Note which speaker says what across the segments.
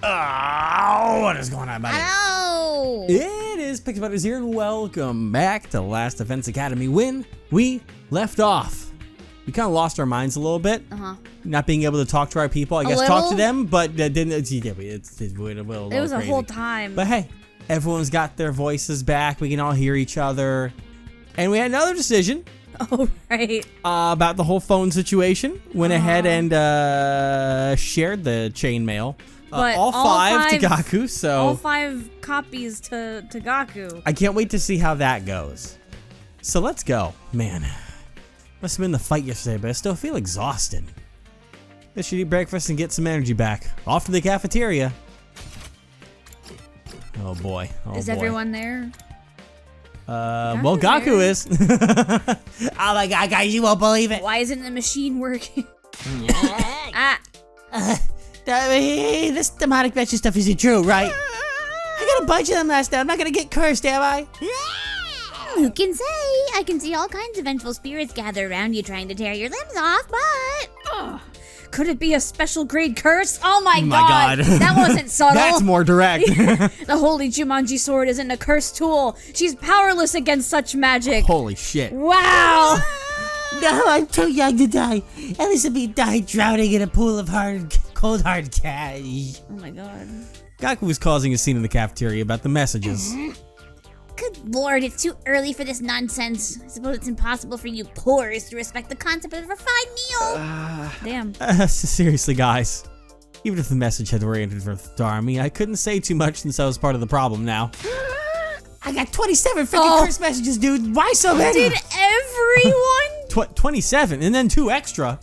Speaker 1: Oh, what is going on, buddy?
Speaker 2: Hello!
Speaker 1: It is Pixbutters here, and welcome back to Last Defense Academy. When we left off, we kind of lost our minds a little bit. Not being able to talk to our people. I guess talk to them, but didn't. It
Speaker 2: was a whole time.
Speaker 1: But hey, everyone's got their voices back. We can all hear each other. And we had another decision.
Speaker 2: Oh, right.
Speaker 1: About the whole phone situation. Went ahead and shared the chainmail. All five to Gaku, so...
Speaker 2: All 5 copies to Gaku.
Speaker 1: I can't wait to see how that goes. So let's go. Man, must have been the fight yesterday, but I still feel exhausted. I should eat breakfast and get some energy back. Off to the cafeteria. Oh boy.
Speaker 2: Is everyone there?
Speaker 1: Well, Gaku is. Oh my god, guys, you won't believe it.
Speaker 2: Why isn't the machine working?
Speaker 1: This demonic message stuff isn't true, right? I got a bunch of them last night. I'm not gonna get cursed, am I?
Speaker 3: Who can say? I can see all kinds of vengeful spirits gather around you trying to tear your limbs off, but...
Speaker 2: Could it be a special grade curse? Oh my god. That wasn't subtle.
Speaker 1: That's more direct.
Speaker 2: The holy Jumanji sword isn't a cursed tool. She's powerless against such magic.
Speaker 1: Holy shit.
Speaker 2: Wow.
Speaker 4: No, I'm too young to die. At least me die drowning in a pool of cold hard cash.
Speaker 2: Oh my god.
Speaker 1: Gaku was causing a scene in the cafeteria about the messages.
Speaker 3: Good lord, it's too early for this nonsense. I suppose it's impossible for you poors to respect the concept of a refined meal.
Speaker 2: Damn.
Speaker 1: Seriously, guys. Even if the message had oriented for the army, I couldn't say too much since I was part of the problem now.
Speaker 4: I got 27 freaking curse messages, dude. Why so many?
Speaker 2: Did everyone?
Speaker 1: 27, and then 2 extra.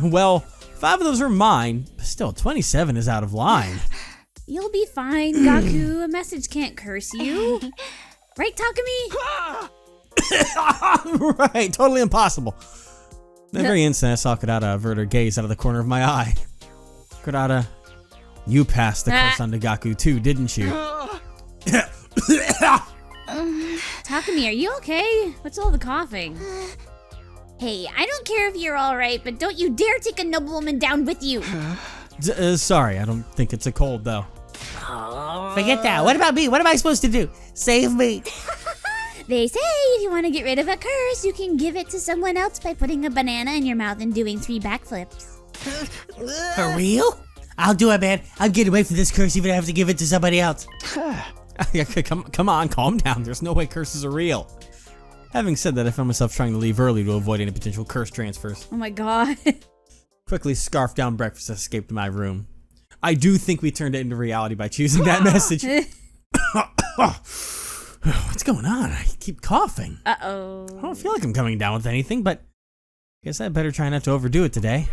Speaker 1: Well, 5 of those are mine, but still, 27 is out of line.
Speaker 2: You'll be fine, Gaku. A message can't curse you. Right, Takumi?
Speaker 1: Right, totally impossible. The very instant I saw Kurata avert her gaze out of the corner of my eye. Kurata, you passed the curse on to Gaku too, didn't you?
Speaker 2: Takumi, are you okay? What's all the coughing?
Speaker 3: Hey, I don't care if you're alright, but don't you dare take a noblewoman down with you.
Speaker 1: Sorry, I don't think it's a cold though.
Speaker 4: Forget that. What about me? What am I supposed to do? Save me.
Speaker 3: They say if you want to get rid of a curse, you can give it to someone else by putting a banana in your mouth and doing 3 backflips.
Speaker 4: For real? I'll do it, man. I'm getting away from this curse even if I have to give it to somebody else.
Speaker 1: Come on, calm down. There's no way curses are real. Having said that, I found myself trying to leave early to avoid any potential curse transfers.
Speaker 2: Oh my god.
Speaker 1: Quickly scarfed down breakfast and escaped to my room. I do think we turned it into reality by choosing that message. What's going on? I keep coughing.
Speaker 2: Uh-oh.
Speaker 1: I don't feel like I'm coming down with anything, but I guess I better try not to overdo it today.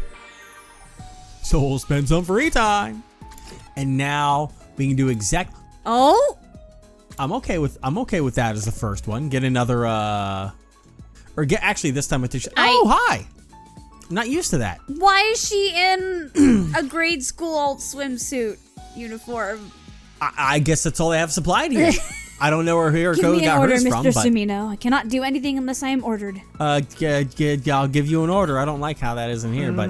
Speaker 1: So we'll spend some free time. And now we can do exact...
Speaker 2: Oh?
Speaker 1: I'm okay with that as the first one. Get another actually this time with oh, hi. I'm not used to that.
Speaker 2: Why is she in a grade school swimsuit uniform?
Speaker 1: I guess that's all they have supplied here. I don't know where
Speaker 2: Give me an order, Mr.
Speaker 1: but
Speaker 2: Sumino. I cannot do anything unless I am ordered.
Speaker 1: I'll give you an order. I don't like how that is in here, but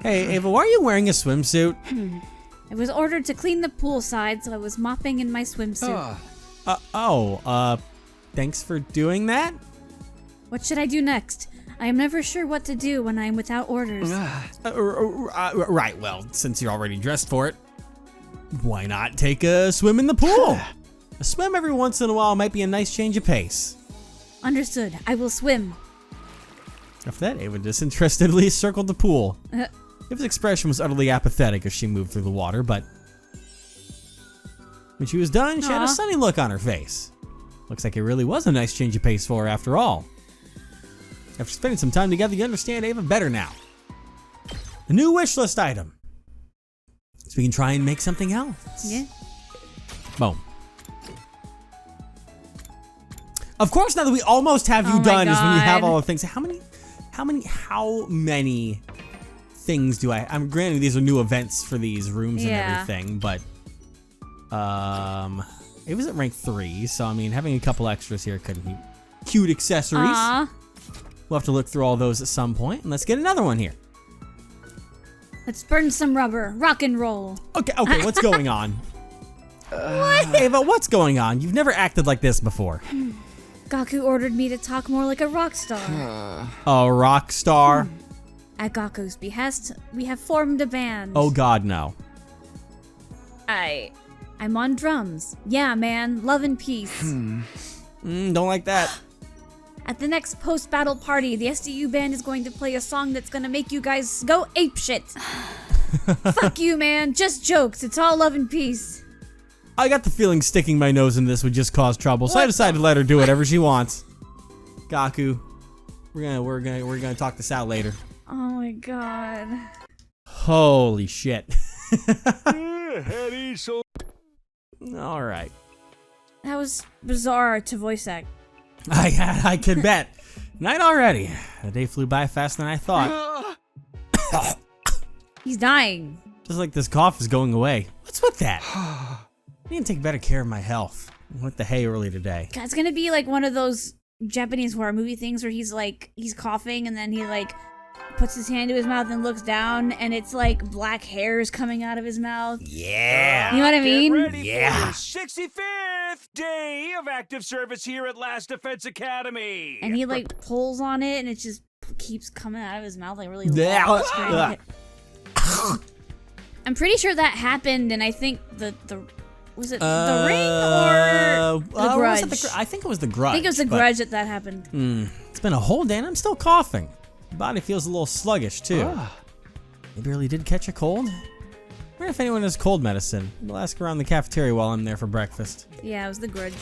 Speaker 1: hey, Ava, why are you wearing a swimsuit?
Speaker 2: I was ordered to clean the poolside, so I was mopping in my swimsuit.
Speaker 1: Thanks for doing that.
Speaker 2: What should I do next? I am never sure what to do when I am without orders.
Speaker 1: Right, well, since you're already dressed for it, why not take a swim in the pool? A swim every once in a while might be a nice change of pace.
Speaker 2: Understood. I will swim.
Speaker 1: After that, Ava disinterestedly circled the pool. Ava's expression was utterly apathetic as she moved through the water, but when she was done, she had a sunny look on her face. Looks like it really was a nice change of pace for her after all. After spending some time together, you understand Ava better now. A new wish list item. So we can try and make something else.
Speaker 2: Yeah.
Speaker 1: Boom. Of course, now that we almost have you done is when you have all the things. How many things do I... I'm granted these are new events for these rooms and everything, but it was at rank 3, so I mean having a couple extras here could be cute accessories. We'll have to look through all those at some point, and let's get another one here.
Speaker 2: Let's burn some rubber. Rock and roll.
Speaker 1: Okay, what's going on? What? Ava, what's going on? You've never acted like this before.
Speaker 2: Gaku ordered me to talk more like a rock star.
Speaker 1: A rock star?
Speaker 2: At Gaku's behest, we have formed a band.
Speaker 1: Oh god, no.
Speaker 2: I'm on drums. Yeah, man. Love and peace.
Speaker 1: Don't like that.
Speaker 2: At the next post-battle party, the SDU band is going to play a song that's gonna make you guys go apeshit. Fuck you, man. Just jokes. It's all love and peace.
Speaker 1: I got the feeling sticking my nose in this would just cause trouble, so I decided to let her do whatever she wants. Gaku, we're gonna talk this out later.
Speaker 2: Oh my god.
Speaker 1: Holy shit. All right.
Speaker 2: That was bizarre to voice act.
Speaker 1: I could bet. Night already. The day flew by faster than I thought.
Speaker 2: He's dying.
Speaker 1: Just like this cough is going away. What's with that? I need to take better care of my health. I went to hay early today.
Speaker 2: God, it's gonna be like one of those Japanese horror movie things where he's coughing and then he puts his hand to his mouth and looks down and it's like black hairs coming out of his mouth.
Speaker 1: Yeah.
Speaker 2: You know what I mean?
Speaker 5: Get ready
Speaker 1: Yeah.
Speaker 5: for the 65th day of active service here at Last Defense Academy.
Speaker 2: And he pulls on it and it just keeps coming out of his mouth like really
Speaker 1: Yeah.
Speaker 2: long. I'm pretty sure that happened and I think the was it the Ring or the Grudge?
Speaker 1: I think it was the Grudge.
Speaker 2: I think it was the Grudge that happened.
Speaker 1: It's been a whole day and I'm still coughing. My body feels a little sluggish too. Maybe I really did catch a cold? I wonder if anyone has cold medicine. We'll ask around the cafeteria while I'm there for breakfast.
Speaker 2: Yeah, it was the Grudge.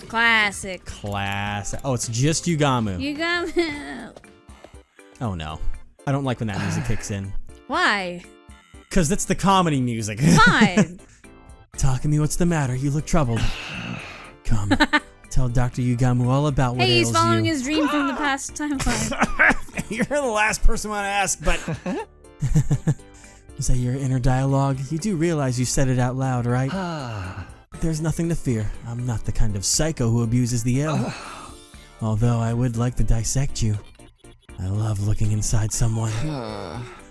Speaker 2: Classic.
Speaker 1: Oh, it's just Yugamu.
Speaker 2: Yugamu.
Speaker 1: Oh no. I don't like when that music kicks in.
Speaker 2: Why?
Speaker 1: Cause that's the comedy music.
Speaker 2: Fine.
Speaker 1: Talk to me, what's the matter? You look troubled. Come, tell Dr. Yugamu all about what
Speaker 2: Hey, he's
Speaker 1: ails
Speaker 2: following
Speaker 1: you.
Speaker 2: his dream from the past timeline.
Speaker 1: You're the last person I want to ask, but... Was that your inner dialogue? You do realize you said it out loud, right? There's nothing to fear. I'm not the kind of psycho who abuses the ill. Although I would like to dissect you. I love looking inside someone.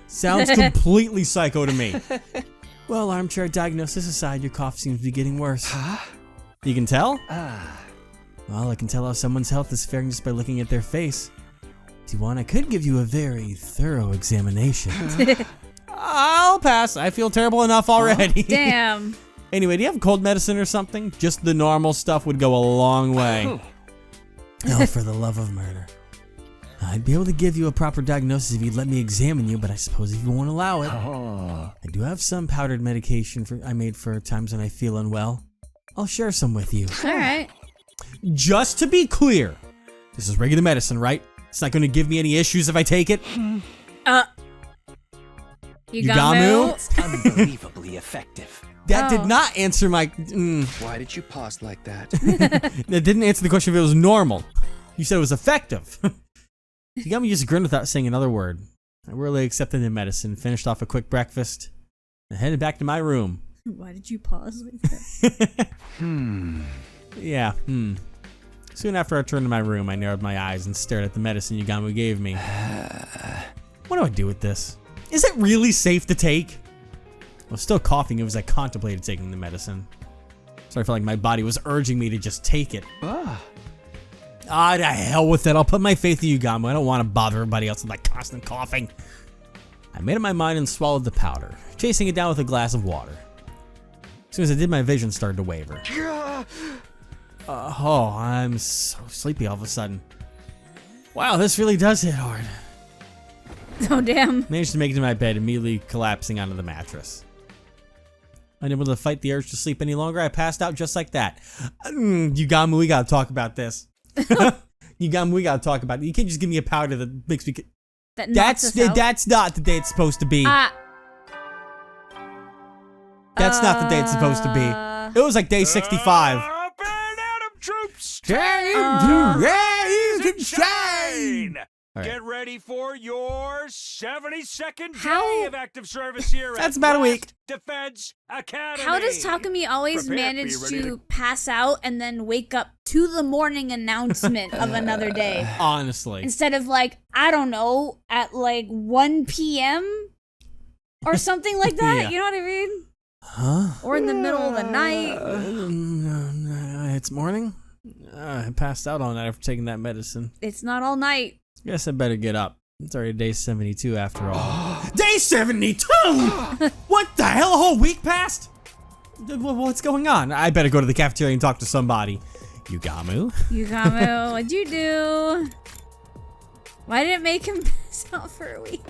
Speaker 1: Sounds completely psycho to me. Well, armchair diagnosis aside, your cough seems to be getting worse. You can tell? Well, I can tell how someone's health is faring just by looking at their face. If you want, I could give you a very thorough examination. I'll pass. I feel terrible enough already.
Speaker 2: Damn.
Speaker 1: Anyway, do you have cold medicine or something? Just the normal stuff would go a long way. Oh, for the love of murder. I'd be able to give you a proper diagnosis if you'd let me examine you, but I suppose if you won't allow it. I do have some powdered medication I made for times when I feel unwell. I'll share some with you.
Speaker 2: Alright.
Speaker 1: Just to be clear, this is regular medicine, right? It's not going to give me any issues if I take it?
Speaker 2: Yugamu?
Speaker 5: Unbelievably effective.
Speaker 1: That did not answer my...
Speaker 6: Why did you pause like that?
Speaker 1: That didn't answer the question if it was normal. You said it was effective. Yugamu just grinned without saying another word. I really accepted the medicine, finished off a quick breakfast, and headed back to my room.
Speaker 2: Why did you pause like that?
Speaker 1: Yeah, Soon after I returned to my room, I narrowed my eyes and stared at the medicine Yugamu gave me. What do I do with this? Is it really safe to take? I was still coughing as I contemplated taking the medicine. So I felt like my body was urging me to just take it. To hell with it. I'll put my faith in Yugamu. I don't want to bother everybody else with my constant coughing. I made up my mind and swallowed the powder, chasing it down with a glass of water. As soon as I did, my vision started to waver. I'm so sleepy all of a sudden. Wow, this really does hit hard.
Speaker 2: Oh, damn.
Speaker 1: Managed to make it to my bed, immediately collapsing onto the mattress. Unable to fight the urge to sleep any longer, I passed out just like that. Yugamu, we gotta talk about this. Yugamu, we gotta talk about it. You can't just give me a powder that makes me... That's not the day it's supposed to be. That's not the day it's supposed to be. It was like day 65.
Speaker 5: Up and Adam troops!
Speaker 1: Time to rise and
Speaker 5: shine!
Speaker 1: All right.
Speaker 5: Get ready for your 72nd
Speaker 2: How-
Speaker 5: day of active service here at
Speaker 1: That's about a week.
Speaker 5: West Defense Academy.
Speaker 2: How does Takumi always
Speaker 5: Prepare, be
Speaker 2: manage
Speaker 5: ready
Speaker 2: to pass out and then wake up to the morning announcement of another day?
Speaker 1: Honestly.
Speaker 2: Instead of I don't know, at 1 p.m.? Or something like that,
Speaker 1: Yeah.
Speaker 2: you know what I mean?
Speaker 1: Huh?
Speaker 2: Or in the middle of the night.
Speaker 1: It's morning. I passed out all night after taking that medicine.
Speaker 2: It's not all night.
Speaker 1: Guess I better get up. It's already day 72 after all. Day 72? What the hell? A whole week passed? What's going on? I better go to the cafeteria and talk to somebody. Yugamu?
Speaker 2: Yugamu, what'd you do? Why did it make him pass out for a week?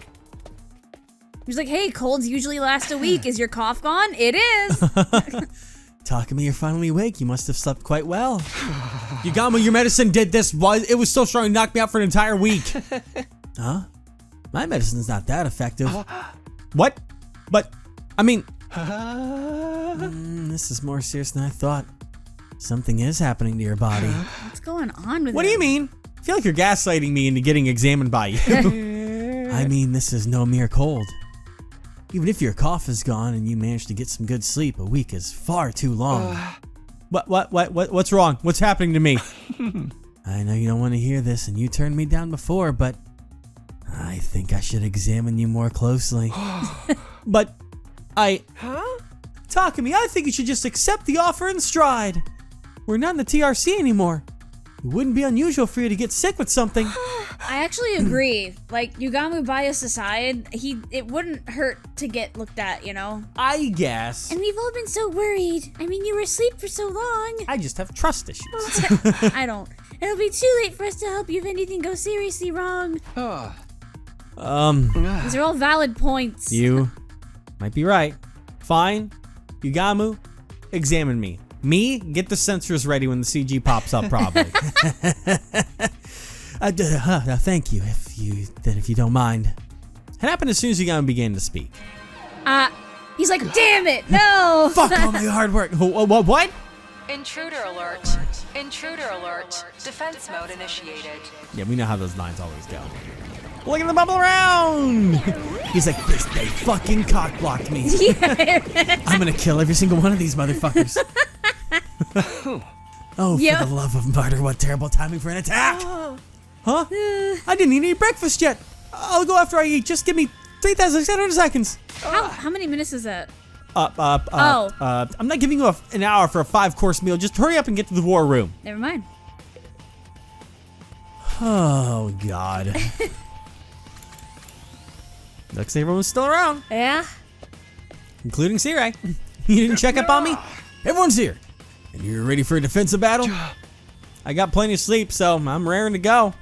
Speaker 2: He was like, hey, colds usually last a week. Is your cough gone? It is.
Speaker 1: Takumi, you're finally awake. You must have slept quite well. Yugamu, your medicine did this. It was so strong it knocked me out for an entire week. Huh? My medicine's not that effective. What? But, I mean... this is more serious than I thought. Something is happening to your body.
Speaker 2: What's going on with
Speaker 1: What do you mean? I feel like you're gaslighting me into getting examined by you. I mean, this is no mere cold. Even if your cough is gone and you manage to get some good sleep, a week is far too long. What's wrong? What's happening to me? I know you don't want to hear this and you turned me down before, but I think I should examine you more closely. But Takumi, I think you should just accept the offer in stride. We're not in the TRC anymore. It wouldn't be unusual for you to get sick with something.
Speaker 2: I actually agree. Like, Yugamu bias aside, it wouldn't hurt to get looked at, you know?
Speaker 1: I guess.
Speaker 3: And we've all been so worried. I mean, you were asleep for so long.
Speaker 1: I just have trust issues.
Speaker 3: I don't. It'll be too late for us to help you if anything goes seriously wrong.
Speaker 2: These are all valid points.
Speaker 1: You might be right. Fine. Yugamu, examine me. Me, get the sensors ready when the CG pops up, probably. Thank you, if you don't mind. It happened as soon as Yugamu began to speak.
Speaker 2: He's like, damn it, no!
Speaker 1: Fuck all my hard work. What?
Speaker 7: Intruder alert. Intruder alert. Defense mode initiated.
Speaker 1: Yeah, we know how those lines always go. Look at the bubble around! He's like, they fucking cock blocked me. I'm gonna kill every single one of these motherfuckers. Oh,
Speaker 2: Yep.
Speaker 1: for the love of murder, what terrible timing for an attack! Huh? I didn't even eat breakfast yet. I'll go after I eat. Just give me 3,600 seconds.
Speaker 2: How many minutes is that?
Speaker 1: I'm not giving you an hour for a 5-course meal. Just hurry up and get to the war room.
Speaker 2: Never mind.
Speaker 1: Oh, God. Looks like everyone's still around,
Speaker 2: Yeah?
Speaker 1: including Sirai. You didn't check up on me? Everyone's here. And you're ready for a defensive battle? I got plenty of sleep, so I'm raring to go.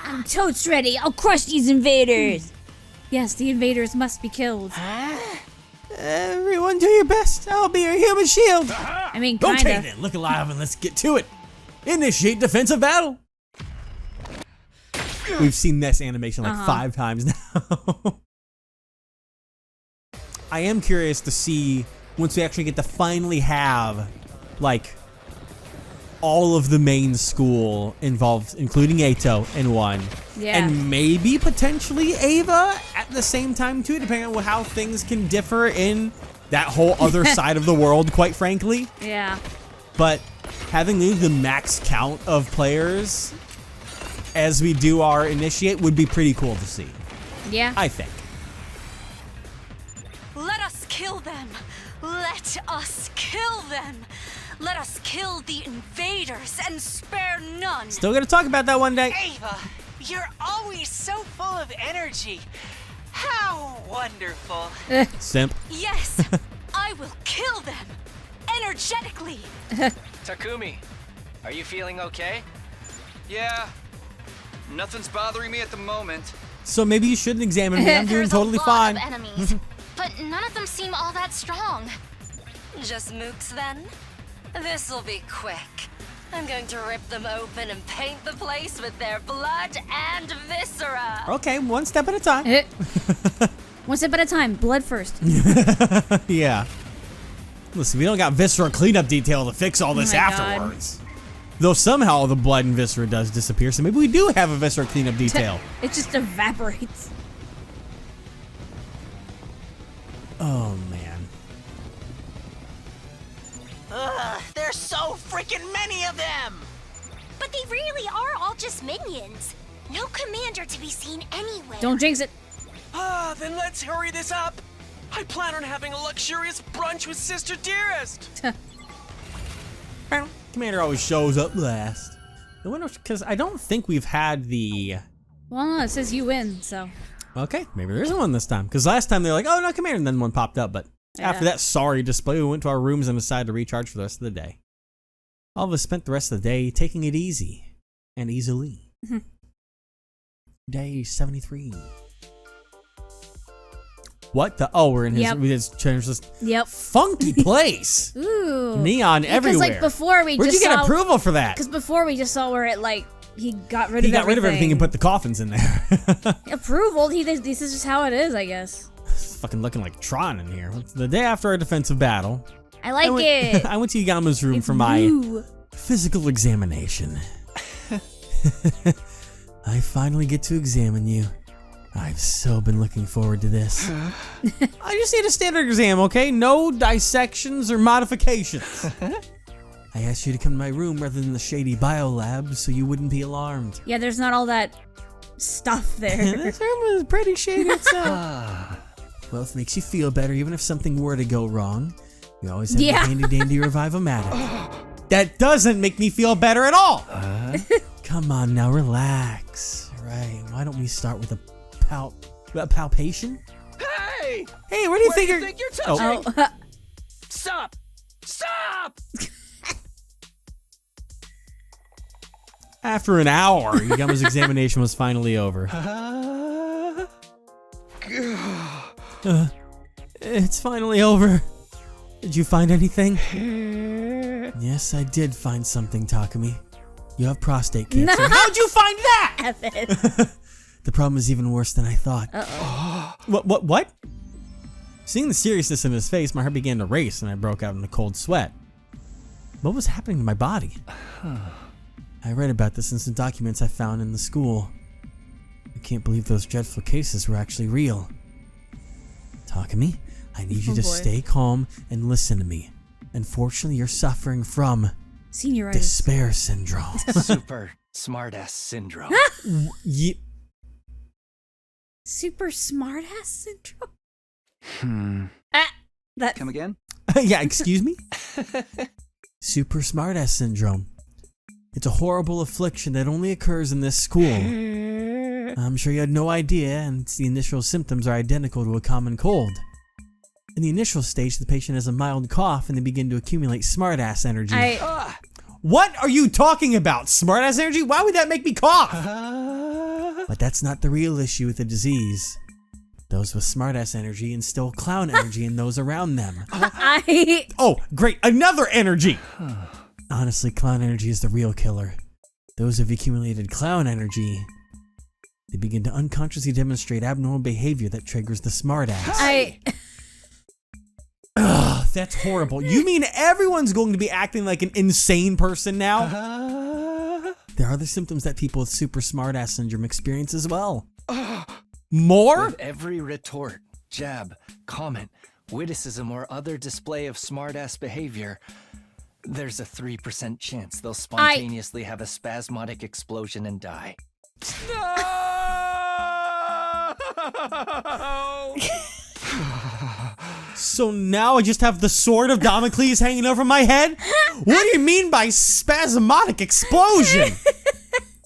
Speaker 3: I'm totes ready. I'll crush these invaders.
Speaker 2: Yes, the invaders must be killed.
Speaker 1: Everyone do your best. I'll be your human shield.
Speaker 2: I mean, kinda.
Speaker 1: Okay then, look alive and let's get to it. Initiate defensive battle. We've seen this animation like 5 times now. I am curious to see once we actually get to finally have like all of the main school involved, including Eito in one.
Speaker 2: Yeah.
Speaker 1: And maybe potentially Ava at the same time too, depending on how things can differ in that whole other side of the world, quite frankly.
Speaker 2: Yeah.
Speaker 1: But having the max count of players as we do our initiate would be pretty cool to see,
Speaker 2: Yeah.
Speaker 1: I think.
Speaker 7: Let us kill them. Let us kill them. Let us kill the invaders and spare none.
Speaker 1: Still gonna talk about that one day.
Speaker 8: Ava, you're always so full of energy. How wonderful.
Speaker 1: Simp.
Speaker 7: Yes, I will kill them. Energetically.
Speaker 9: Takumi, are you feeling okay? Yeah. Nothing's bothering me at the moment.
Speaker 1: So maybe you shouldn't examine me. I'm doing
Speaker 3: There's
Speaker 1: totally
Speaker 3: a lot
Speaker 1: fine.
Speaker 3: of enemies, but none of them seem all that strong.
Speaker 7: Just mooks then? This'll be quick. I'm going to rip them open and paint the place with their blood and viscera.
Speaker 1: Okay, one step at a time.
Speaker 2: One step at a time. Blood first.
Speaker 1: Yeah. Listen, we don't got viscera cleanup detail to fix all this
Speaker 2: my God.
Speaker 1: afterwards. Though somehow the blood and viscera does disappear, so maybe we do have a viscera cleanup detail.
Speaker 2: It just evaporates.
Speaker 1: Oh, man.
Speaker 8: Ugh, there's so freaking many of them.
Speaker 3: But they really are all just minions. No commander to be seen anywhere.
Speaker 2: Don't jinx it.
Speaker 8: Then let's hurry this up. I plan on having a luxurious brunch with Sister Dearest.
Speaker 1: Commander always shows up last. The winner, because I don't think we've had the...
Speaker 2: Well, no, it says you win, so.
Speaker 1: Okay, maybe there isn't one this time. Because last time they're like, oh, no, Commander, and then one popped up. But after that sorry display, we went to our rooms and decided to recharge for the rest of the day. All of us spent the rest of the day taking it easy and easily. Day 73. What the? Oh, we're in his.
Speaker 2: Yep.
Speaker 1: We just changed this
Speaker 2: Yep.
Speaker 1: funky place.
Speaker 2: Ooh.
Speaker 1: Neon everywhere.
Speaker 2: Because like before we
Speaker 1: Where'd
Speaker 2: just
Speaker 1: you get
Speaker 2: saw,
Speaker 1: approval for that?
Speaker 2: Because before we just saw where it like he got rid of everything.
Speaker 1: He got rid of everything and put the coffins in there.
Speaker 2: Approval. This is just how it is, I guess.
Speaker 1: It's fucking looking like Tron in here. The day after our defensive battle,
Speaker 2: I like it.
Speaker 1: I went to Yugamu's room
Speaker 2: It's
Speaker 1: for my
Speaker 2: blue.
Speaker 1: physical examination. I finally get to examine you. I've so been looking forward to this. I just need a standard exam, okay? No dissections or modifications. I asked you to come to my room rather than the shady biolab so you wouldn't be alarmed.
Speaker 2: Yeah, there's not all that stuff there.
Speaker 1: This room is pretty shady itself. Well, if it makes you feel better, even if something were to go wrong, we always have the handy-dandy revive-o-matic. That doesn't make me feel better at all. Come on now, relax. Right, why don't we start with a palpation?
Speaker 8: Hey!
Speaker 1: Hey, where do you
Speaker 8: Where
Speaker 1: think
Speaker 8: do
Speaker 1: you're...
Speaker 8: you think you're touching?
Speaker 2: Oh.
Speaker 8: Stop! Stop!
Speaker 1: After an hour, Yugamu's examination was finally over. It's finally over. Did you find anything? Yes, I did find something, Takumi. You have prostate cancer.
Speaker 2: No.
Speaker 1: How'd you find that?
Speaker 2: Evan.
Speaker 1: The problem is even worse than I thought. What? Seeing the seriousness in his face, my heart began to race and I broke out in a cold sweat. What was happening to my body? I read about this in some documents I found in the school. I can't believe those dreadful cases were actually real. Takumi, I need you to stay calm and listen to me. Unfortunately, you're suffering from
Speaker 2: Senioritis.
Speaker 1: despair syndrome.
Speaker 9: Super smartass syndrome.
Speaker 2: Super smartass syndrome. That.
Speaker 9: Come again?
Speaker 1: Yeah, excuse me? Super smartass syndrome. It's a horrible affliction that only occurs in this school. I'm sure you had no idea, and the initial symptoms are identical to a common cold. In the initial stage, the patient has a mild cough and they begin to accumulate smartass energy. What are you talking about? Smartass energy? Why would that make me cough? But that's not the real issue with the disease. Those with smartass energy instill clown energy in those around them. Oh, great, another energy! Honestly, clown energy is the real killer. Those who've accumulated clown energy, they begin to unconsciously demonstrate abnormal behavior that triggers the smartass. Ugh, that's horrible. You mean everyone's going to be acting like an insane person now? There are the symptoms that people with super smartass syndrome experience as well. More?
Speaker 9: With every retort, jab, comment, witticism, or other display of smartass behavior, there's a 3% chance they'll spontaneously have a spasmodic explosion and die.
Speaker 8: No!
Speaker 1: So now I just have the sword of Damocles hanging over my head? What do you mean by spasmodic explosion?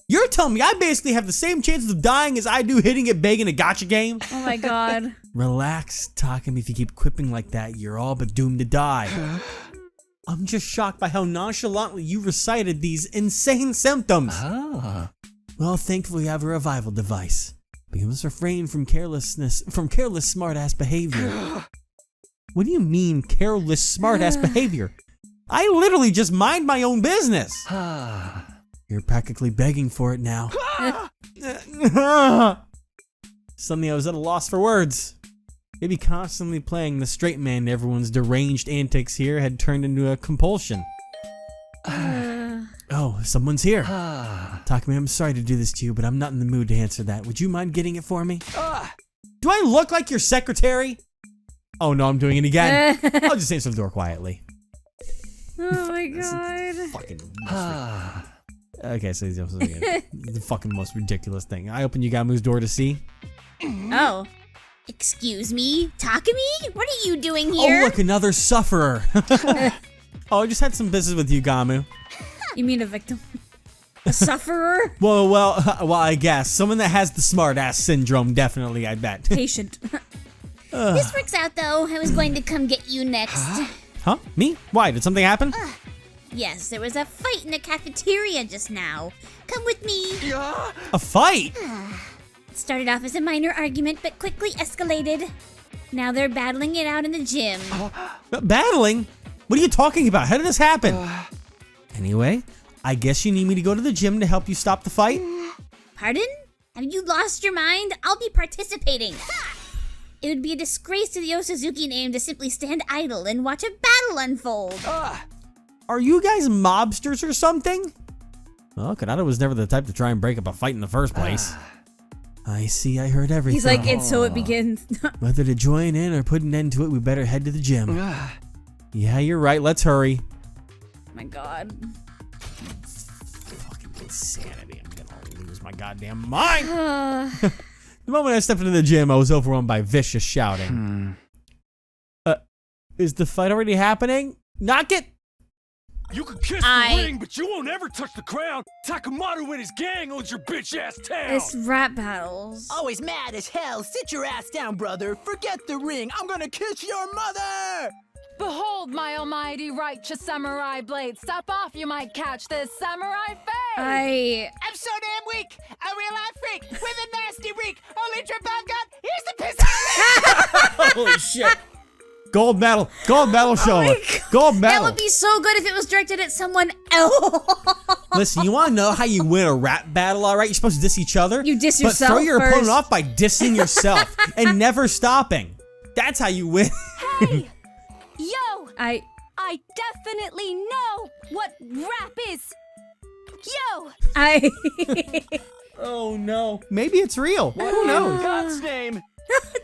Speaker 1: You're telling me I basically have the same chances of dying as I do hitting it big in a gacha game?
Speaker 2: Oh my god.
Speaker 1: Relax, Takumi. If you keep quipping like that, you're all but doomed to die. I'm just shocked by how nonchalantly you recited these insane symptoms. Well, thankfully you have a revival device. But you must refrain from careless smartass behavior. What do you mean, careless smartass behavior? I literally just mind my own business. You're practically begging for it now. Suddenly I was at a loss for words. Maybe constantly playing the straight man to everyone's deranged antics here had turned into a compulsion. Oh, someone's here. Takumi, I'm sorry to do this to you, but I'm not in the mood to answer that. Would you mind getting it for me? Do I look like your secretary? Oh no, I'm doing it again. I'll just answer the door quietly.
Speaker 2: Oh my god.
Speaker 1: Fucking okay, so the fucking most ridiculous thing. I opened Yugamu's door to see.
Speaker 2: Oh.
Speaker 3: Excuse me? Takumi? What are you doing
Speaker 1: Oh,
Speaker 3: here?
Speaker 1: look, another sufferer. Oh, I just had some business with Yugamu.
Speaker 2: You mean a victim? A sufferer?
Speaker 1: Well, I guess. Someone that has the smartass syndrome, definitely, I bet.
Speaker 2: Patient.
Speaker 3: This works out, though. I was going to come get you next.
Speaker 1: Huh? Me? Why? Did something happen?
Speaker 3: Yes, there was a fight in the cafeteria just now. Come with me.
Speaker 1: A fight?
Speaker 3: It started off as a minor argument, but quickly escalated. Now they're battling it out in the gym.
Speaker 1: Battling? What are you talking about? How did this happen? Anyway, I guess you need me to go to the gym to help you stop the fight?
Speaker 3: Pardon? Have you lost your mind? I'll be participating. It would be a disgrace to the Osazuki name to simply stand idle and watch a battle unfold.
Speaker 1: Are you guys mobsters or something? Well, Kanata was never the type to try and break up a fight in the first place. I see, I heard everything.
Speaker 2: He's like, and so it begins.
Speaker 1: Whether to join in or put an end to it, we better head to the gym. Yeah, you're right. Let's hurry.
Speaker 2: Oh my god.
Speaker 1: Fucking insanity. I'm gonna lose my goddamn mind. The moment I stepped into the gym, I was overwhelmed by vicious shouting. Is the fight already happening? Knock it!
Speaker 5: You can kiss the ring, but you won't ever touch the crown. Takamaru and his gang owns your bitch-ass town.
Speaker 2: It's rap battles.
Speaker 10: Always mad as hell. Sit your ass down, brother. Forget the ring. I'm gonna kiss your mother.
Speaker 11: Behold my almighty righteous samurai blade. Step off, you might catch this samurai fade.
Speaker 8: I'm so damn weak. A real life freak with a nasty reek. Only trip I've got is the piss out.
Speaker 1: Holy shit. Gold medal showing. Gold medal.
Speaker 2: That would be so good if it was directed at someone else.
Speaker 1: Listen, you want to know how you win a rap battle, all right? You're supposed to diss each other.
Speaker 2: You diss
Speaker 1: but
Speaker 2: yourself
Speaker 1: throw your
Speaker 2: first.
Speaker 1: opponent off by dissing yourself and never stopping. That's how you win.
Speaker 11: Hey! Yo!
Speaker 2: I
Speaker 11: definitely know what rap is. Yo!
Speaker 1: Oh no. Maybe it's real. Who knows?
Speaker 5: God's name.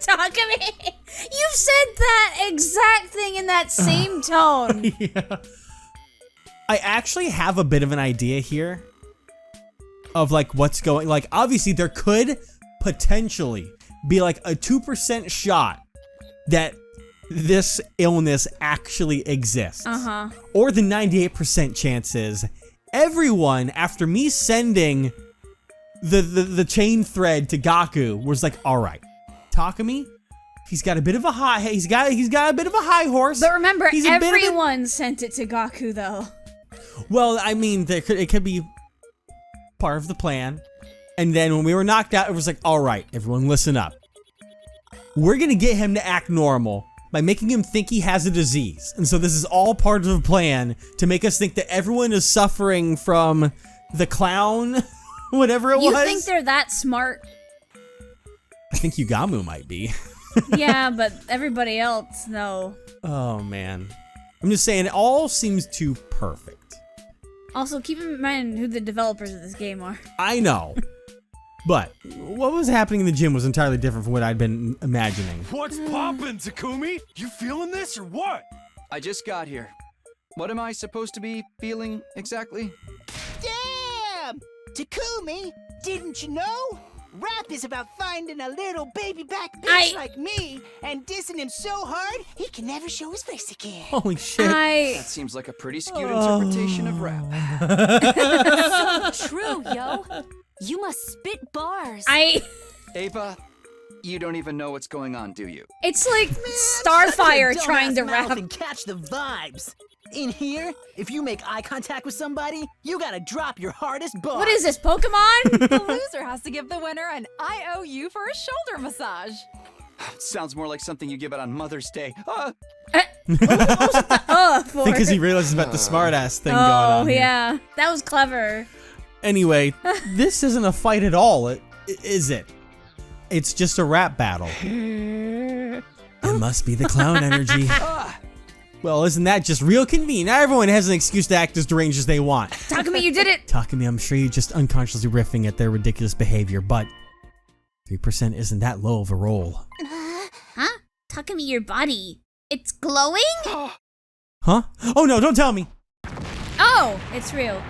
Speaker 2: Takumi, you've said that exact thing in that same tone.
Speaker 1: Yeah. I actually have a bit of an idea here of like what's going, like obviously there could potentially be like a 2% shot that this illness actually exists. Or the 98% chance is everyone, after me sending the chain thread to Gaku, was like, all right, Takumi, he's got a bit of a high horse.
Speaker 2: But remember,
Speaker 1: He's
Speaker 2: everyone sent it to Gaku though.
Speaker 1: Well, I mean, it could be part of the plan. And then when we were knocked out, it was like, all right, everyone listen up. We're gonna get him to act normal by making him think he has a disease. And so this is all part of the plan to make us think that everyone is suffering from the clown, whatever it was.
Speaker 2: You think they're that smart?
Speaker 1: I think Yugamu might be.
Speaker 2: Yeah, but everybody else, no.
Speaker 1: Oh, man. I'm just saying, it all seems too perfect.
Speaker 2: Also, keep in mind who the developers of this game are.
Speaker 1: I know. But what was happening in the gym was entirely different from what I'd been imagining.
Speaker 5: What's poppin', Takumi? You feeling this or what?
Speaker 6: I just got here. What am I supposed to be feeling exactly?
Speaker 8: Damn! Takumi, didn't you know? Rap is about finding a little baby back bitch like me and dissing him so hard he can never show his face again.
Speaker 1: Holy shit.
Speaker 6: That seems like a pretty skewed interpretation of rap.
Speaker 11: So true, yo. You must spit bars.
Speaker 6: Ava, you don't even know what's going on, do you?
Speaker 2: It's like Starfire trying to rap.
Speaker 10: And catch the vibes. In here, if you make eye contact with somebody, you gotta drop your hardest bar.
Speaker 2: What is this, Pokemon?
Speaker 11: The loser has to give the winner an IOU for a shoulder massage.
Speaker 6: Sounds more like something you give out on Mother's Day.
Speaker 2: For?
Speaker 1: Because he realizes about the smartass thing going on.
Speaker 2: Oh, yeah. That was clever.
Speaker 1: Anyway, this isn't a fight at all, is it? It's just a rap battle. It must be the clown energy. Well, isn't that just real convenient? Now everyone has an excuse to act as deranged as they want.
Speaker 2: Takumi, you did it!
Speaker 1: Takumi, I'm sure you're just unconsciously riffing at their ridiculous behavior, but 3% isn't that low of a roll.
Speaker 3: Huh? Takumi, your body. It's glowing?
Speaker 1: Huh? Oh no, don't tell me!
Speaker 2: Oh, it's real.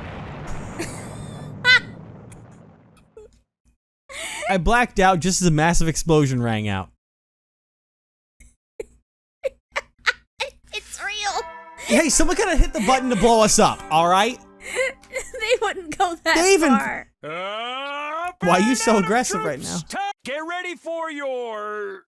Speaker 1: I blacked out just as a massive explosion rang out. Hey, someone gotta hit the button to blow us up, all right?
Speaker 2: They wouldn't go that
Speaker 1: They even-
Speaker 2: far.
Speaker 1: Why are you so aggressive right now?
Speaker 5: Get ready for your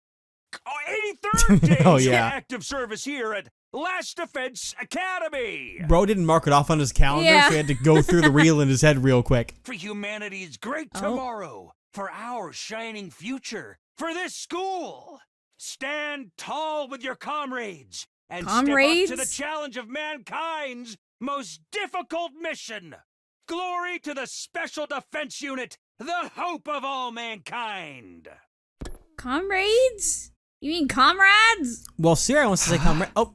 Speaker 5: 83rd day
Speaker 1: Oh, yeah.
Speaker 5: active service here at Last Defense Academy.
Speaker 1: Bro didn't mark it off on his calendar,
Speaker 2: Yeah.
Speaker 1: so he had to go through the reel in his head real quick.
Speaker 5: For humanity's great tomorrow, for our shining future, for this school. Stand tall with your comrades and step up to the challenge of mankind's most difficult mission. Glory to the Special Defense Unit, the hope of all mankind.
Speaker 2: Comrades? You mean comrades?
Speaker 1: Well, Sierra wants to say comrade. Oh,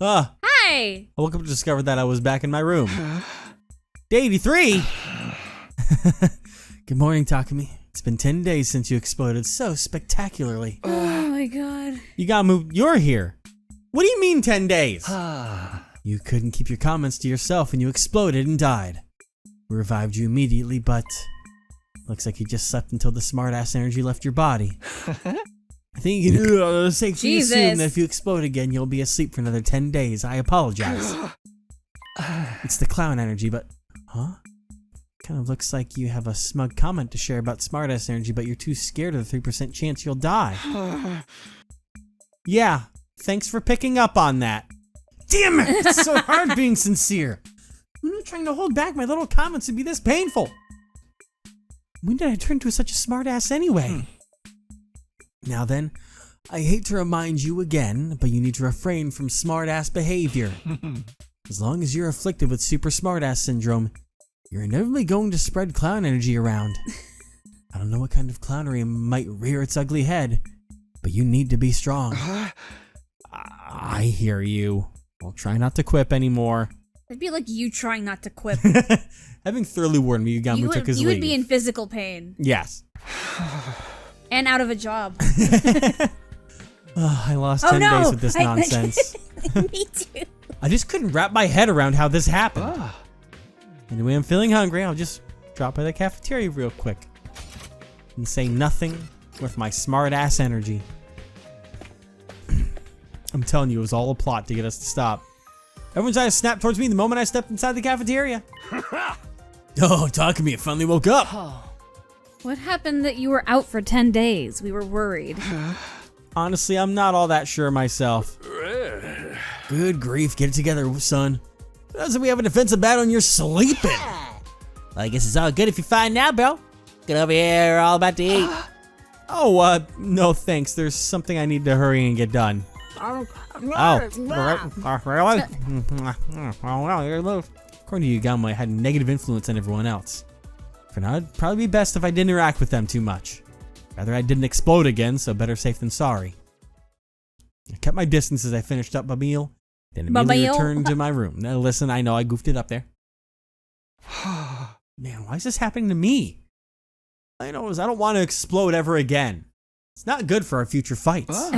Speaker 2: Hi.
Speaker 1: I woke up to discover that I was back in my room. Day 83? Good morning, Takumi. It's been 10 days since you exploded so spectacularly.
Speaker 2: Oh my god.
Speaker 1: Yugamu, you're here. What do you mean 10 days? You couldn't keep your comments to yourself and you exploded and died. We revived you immediately, but looks like you just slept until the smartass energy left your body. I think you can safely assume that if you explode again, you'll be asleep for another 10 days. I apologize. It's the clown energy, but... Huh? Kind of looks like you have a smug comment to share about smartass energy, but you're too scared of the 3% chance you'll die. Yeah, thanks for picking up on that. Damn it! It's so hard being sincere. Who knew trying to hold back my little comments would be this painful? When did I turn into such a smartass anyway? Now then, I hate to remind you again, but you need to refrain from smartass behavior. As long as you're afflicted with super smartass syndrome, you're inevitably going to spread clown energy around. I don't know what kind of clownery might rear its ugly head, but you need to be strong. I hear you. I'll try not to quip anymore.
Speaker 2: It'd be like you trying not to quip.
Speaker 1: Having thoroughly warned me, Yugamu took his leave.
Speaker 2: You would be in physical pain.
Speaker 1: Yes.
Speaker 2: And out of a job.
Speaker 1: I lost 10 days with this nonsense.
Speaker 3: Me too.
Speaker 1: I just couldn't wrap my head around how this happened. Anyway, I'm feeling hungry. I'll just drop by the cafeteria real quick and say nothing with my smart ass energy. I'm telling you, it was all a plot to get us to stop. Everyone's eyes snapped towards me the moment I stepped inside the cafeteria. Oh, Takumi, it finally woke up.
Speaker 2: What happened that you were out for 10 days? We were worried.
Speaker 1: Honestly, I'm not all that sure myself. Good grief, get it together, son. Doesn't we have a defensive battle and you're sleeping?
Speaker 4: Well, I guess it's all good if you find out, bro. Get over here, we're all about to eat.
Speaker 1: Oh, no thanks. There's something I need to hurry and get done. Oh, really? According to Yugamu, I had a negative influence on everyone else. For now, it'd probably be best if I didn't interact with them too much. Rather, I didn't explode again, so better safe than sorry. I kept my distance as I finished up my meal, then immediately returned to my room. Now, listen, I know I goofed it up there. Man, why is this happening to me? I don't want to explode ever again. It's not good for our future fights.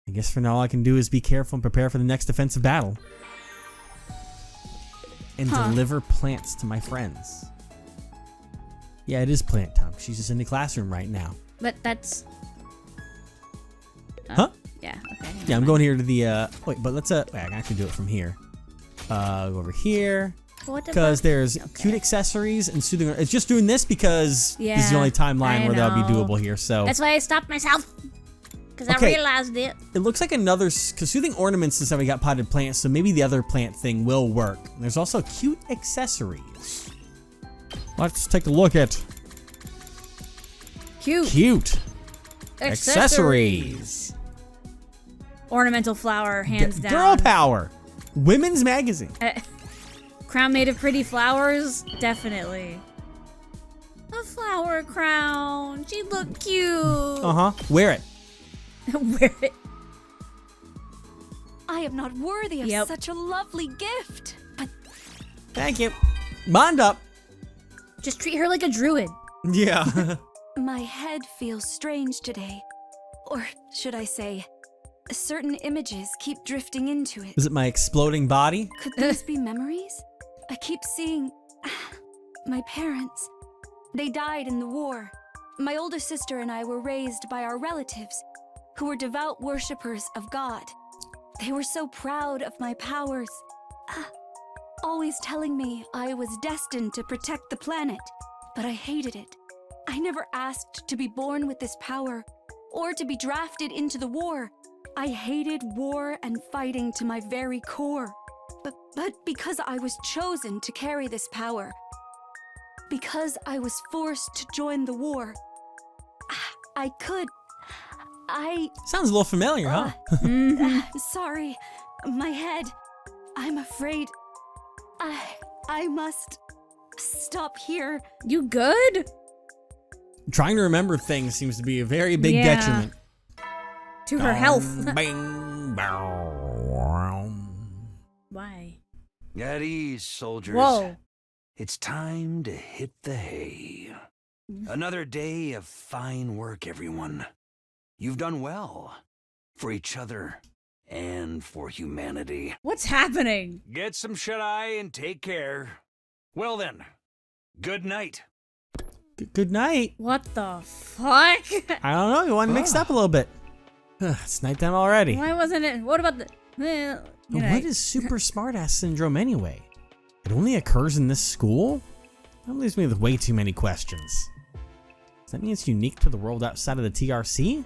Speaker 1: I guess for now all I can do is be careful and prepare for the next defensive battle. And deliver plants to my friends. Yeah, it is plant time. She's just in the classroom right now.
Speaker 2: But that's...
Speaker 1: Huh?
Speaker 2: Yeah, okay.
Speaker 1: Yeah, I'm going here to the, wait, but let's, wait, I can actually do it from here. Go over here. Because there's cute accessories and soothing. It's just doing this because this is the only timeline where that'll be doable here, so.
Speaker 3: That's why I stopped myself. Because I realized it.
Speaker 1: It looks like another, because soothing ornaments is how we got potted plants, so maybe the other plant thing will work. There's also cute accessories. Let's take a look at cute accessories.
Speaker 2: Ornamental flower, hands down.
Speaker 1: Girl power. Women's magazine.
Speaker 2: Crown made of pretty flowers, definitely. A flower crown. She'd look cute.
Speaker 1: Wear it.
Speaker 2: Wear it.
Speaker 11: I am not worthy of such a lovely gift. But
Speaker 1: thank you. Bond up.
Speaker 2: Just treat her like a druid.
Speaker 1: Yeah.
Speaker 11: My head feels strange today. Or should I say, certain images keep drifting into it.
Speaker 1: Is it my exploding body?
Speaker 11: Could these be memories? I keep seeing my parents. They died in the war. My older sister and I were raised by our relatives, who were devout worshippers of God. They were so proud of my powers. Always telling me I was destined to protect the planet. But I hated it. I never asked to be born with this power, or to be drafted into the war. I hated war and fighting to my very core. But because I was chosen to carry this power, because I was forced to join the war,
Speaker 1: Sounds a little familiar, huh?
Speaker 11: Sorry, my head. I'm afraid I must stop here.
Speaker 2: You good?
Speaker 1: Trying to remember things seems to be a very big detriment.
Speaker 2: To her health.
Speaker 1: Bing,
Speaker 2: Why?
Speaker 5: At ease, soldiers.
Speaker 2: Whoa.
Speaker 5: It's time to hit the hay. Another day of fine work, everyone. You've done well. For each other and for humanity.
Speaker 2: What's happening?
Speaker 5: Get some shut-eye and take care. Well then, good night.
Speaker 1: Good night.
Speaker 2: What the fuck?
Speaker 1: I don't know. You want mixed up a little bit. It's nighttime already.
Speaker 2: Why wasn't it? What about the...
Speaker 1: What is super smartass syndrome anyway? It only occurs in this school? That leaves me with way too many questions. Does that mean it's unique to the world outside of the TRC?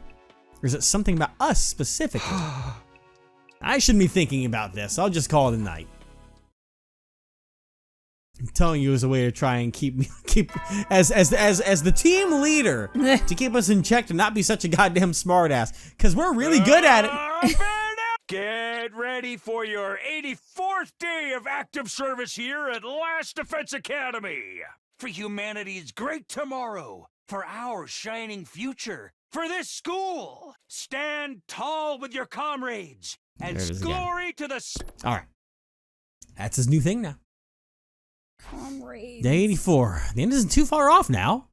Speaker 1: Or is it something about us specifically? I shouldn't be thinking about this. I'll just call it a night. I'm telling you as a way to try and keep as the team leader to keep us in check, to not be such a goddamn smartass, because we're really good at it.
Speaker 5: Get ready for your 84th day of active service here at Last Defense Academy. For humanity's great tomorrow, for our shining future, for this school. Stand tall with your comrades and glory to the...
Speaker 1: All right. That's his new thing now.
Speaker 2: Comrades.
Speaker 1: Day 84. The end isn't too far off now.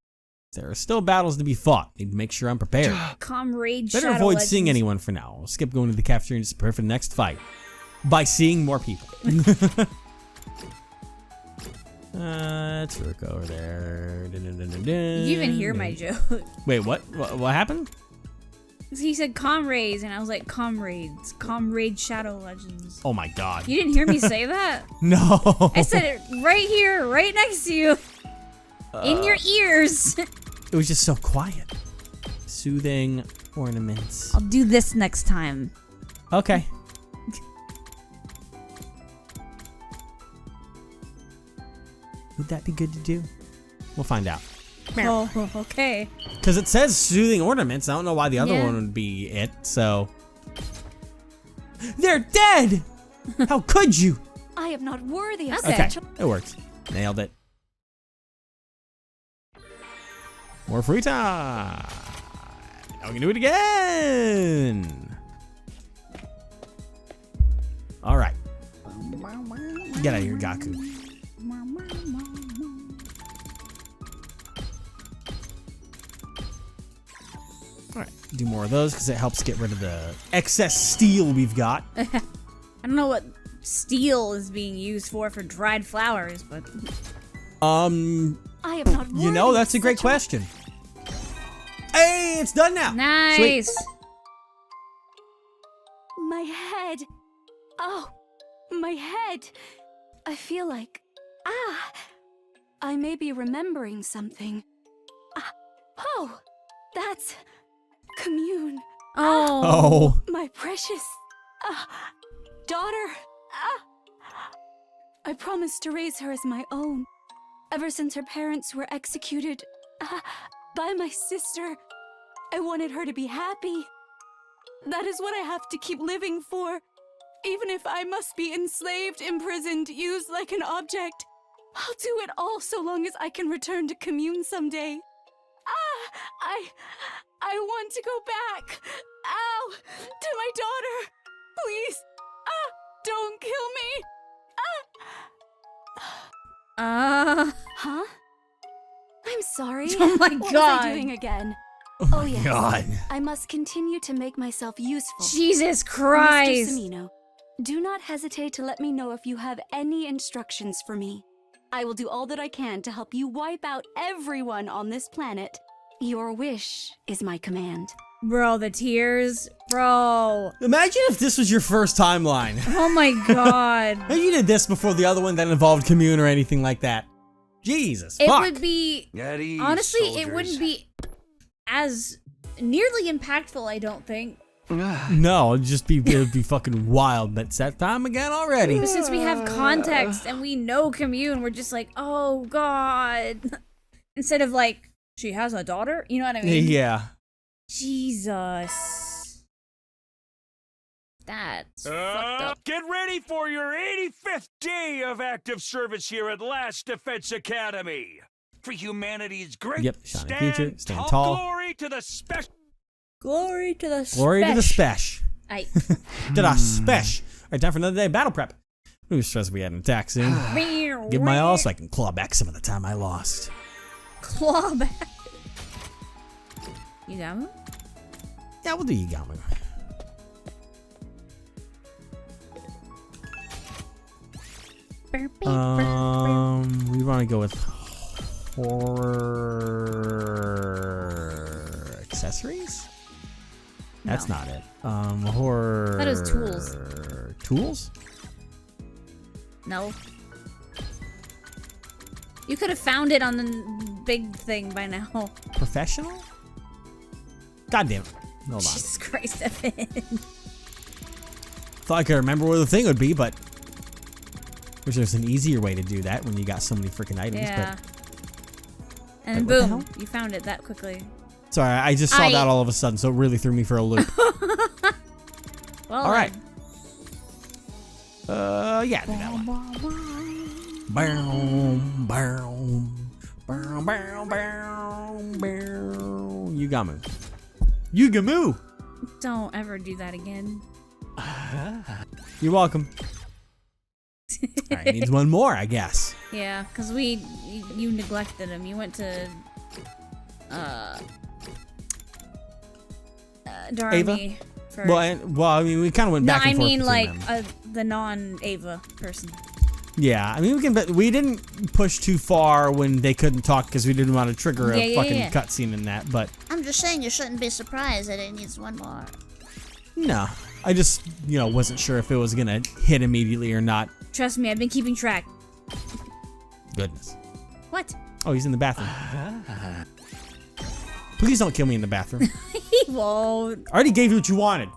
Speaker 1: There are still battles to be fought. Need to make sure I'm prepared.
Speaker 2: Comrade
Speaker 1: Better
Speaker 2: Shadow
Speaker 1: avoid
Speaker 2: Legends.
Speaker 1: seeing anyone for now. I'll skip going to the cafeteria and just prepare for the next fight. By seeing more people. Let's work over there.
Speaker 2: Did you even hear my joke?
Speaker 1: Wait, what? What happened?
Speaker 2: He said comrades, and I was like, comrades. Comrade Shadow Legends.
Speaker 1: Oh my god.
Speaker 2: You didn't hear me say that?
Speaker 1: No.
Speaker 2: I said it right here, right next to you. In your ears.
Speaker 1: It was just so quiet. Soothing ornaments.
Speaker 2: I'll do this next time.
Speaker 1: Okay. Would that be good to do? We'll find out.
Speaker 2: Oh, okay.
Speaker 1: Because it says soothing ornaments. I don't know why the other one would be it, so. They're dead! How could you?
Speaker 11: I am not worthy of
Speaker 1: Okay,
Speaker 11: such.
Speaker 1: it works. Nailed it. More free time. Now we can do it again. All right. Get out of here, Gaku. All right, do more of those because it helps get rid of the excess steel we've got.
Speaker 2: I don't know what steel is being used for dried flowers, but...
Speaker 11: I am not worthy.
Speaker 1: You know, that's a great question. Hey, it's done now.
Speaker 2: Nice.
Speaker 1: Sweet.
Speaker 11: My head. Oh, my head. I feel like... I may be remembering something. Oh, that's... Commune.
Speaker 1: Oh.
Speaker 11: My precious... daughter. I promised to raise her as my own. Ever since her parents were executed by my sister, I wanted her to be happy. That is what I have to keep living for. Even if I must be enslaved, imprisoned, used like an object, I'll do it all so long as I can return to Commune someday. I want to go back. Ow! To my daughter. Please. Don't kill me. Huh? I'm sorry.
Speaker 2: Oh my
Speaker 11: What
Speaker 2: god.
Speaker 11: was I doing again?
Speaker 1: Oh my
Speaker 11: yes.
Speaker 1: god.
Speaker 11: I must continue to make myself useful.
Speaker 2: Jesus Christ.
Speaker 11: Mr. Samino, do not hesitate to let me know if you have any instructions for me. I will do all that I can to help you wipe out everyone on this planet. Your wish is my command.
Speaker 2: Bro, the tears. Bro.
Speaker 1: Imagine if this was your first timeline.
Speaker 2: Oh my god.
Speaker 1: Maybe you did this before the other one that involved commune or anything like that. Jesus,
Speaker 2: It
Speaker 1: fuck.
Speaker 2: would be...
Speaker 5: At ease,
Speaker 2: honestly,
Speaker 5: soldiers.
Speaker 2: it wouldn't be as nearly impactful, I don't think.
Speaker 1: No, it'd just be, it would be fucking wild, but it's that time again already.
Speaker 2: But since we have context and we know commune, we're just like, oh god. Instead of like, she has a daughter? You know what I mean?
Speaker 1: Yeah.
Speaker 2: Jesus. That's fucked up.
Speaker 5: Get ready for your 85th day of active service here at Last Defense Academy. For humanity's great
Speaker 1: Shining future, stand tall.
Speaker 5: Glory to the special.
Speaker 2: Glory to the
Speaker 1: Glory to the spesh.
Speaker 2: Aye.
Speaker 1: To the spesh. Alright, time for another day of battle prep. We was stressed we had an attack soon. Give my all so I can claw back some of the time I lost.
Speaker 2: Claw back. Yugamu?
Speaker 1: Yeah, we'll do Yugamu. We want to go with horror accessories? That's not it. Horror.
Speaker 2: That is tools.
Speaker 1: Tools?
Speaker 2: No. You could have found it on the big thing by now.
Speaker 1: Professional? God damn it. Hold on.
Speaker 2: Jesus Christ, Evan.
Speaker 1: Thought I could remember where the thing would be, but wish there's an easier way to do that when you got so many freaking items.
Speaker 2: Yeah.
Speaker 1: But
Speaker 2: And
Speaker 1: wait, what the
Speaker 2: boom,
Speaker 1: hell?
Speaker 2: you found it that quickly.
Speaker 1: Sorry, I just saw that all of a sudden, so it really threw me for a loop.
Speaker 2: Well,
Speaker 1: all right. Yeah, do that one. Boom, boom, boom, boom, boom, boom. Yugamu. Yugamu!
Speaker 2: Don't ever do that again.
Speaker 1: You're welcome. All right, needs one more, I guess.
Speaker 2: Yeah, because you neglected him. You went to Darmy
Speaker 1: Ava?
Speaker 2: first.
Speaker 1: Well, I mean, we kind of went back and forth.
Speaker 2: I mean,
Speaker 1: between
Speaker 2: like
Speaker 1: them.
Speaker 2: the non-Ava person.
Speaker 1: Yeah, I mean, we didn't push too far when they couldn't talk because we didn't want to trigger a fucking cutscene in that, but...
Speaker 3: I'm just saying you shouldn't be surprised that it needs one more.
Speaker 1: No, I just, wasn't sure if it was gonna hit immediately or not.
Speaker 2: Trust me, I've been keeping track.
Speaker 1: Goodness.
Speaker 2: What?
Speaker 1: Oh, he's in the bathroom. Please don't kill me in the bathroom.
Speaker 2: He won't.
Speaker 1: I already gave you what you wanted.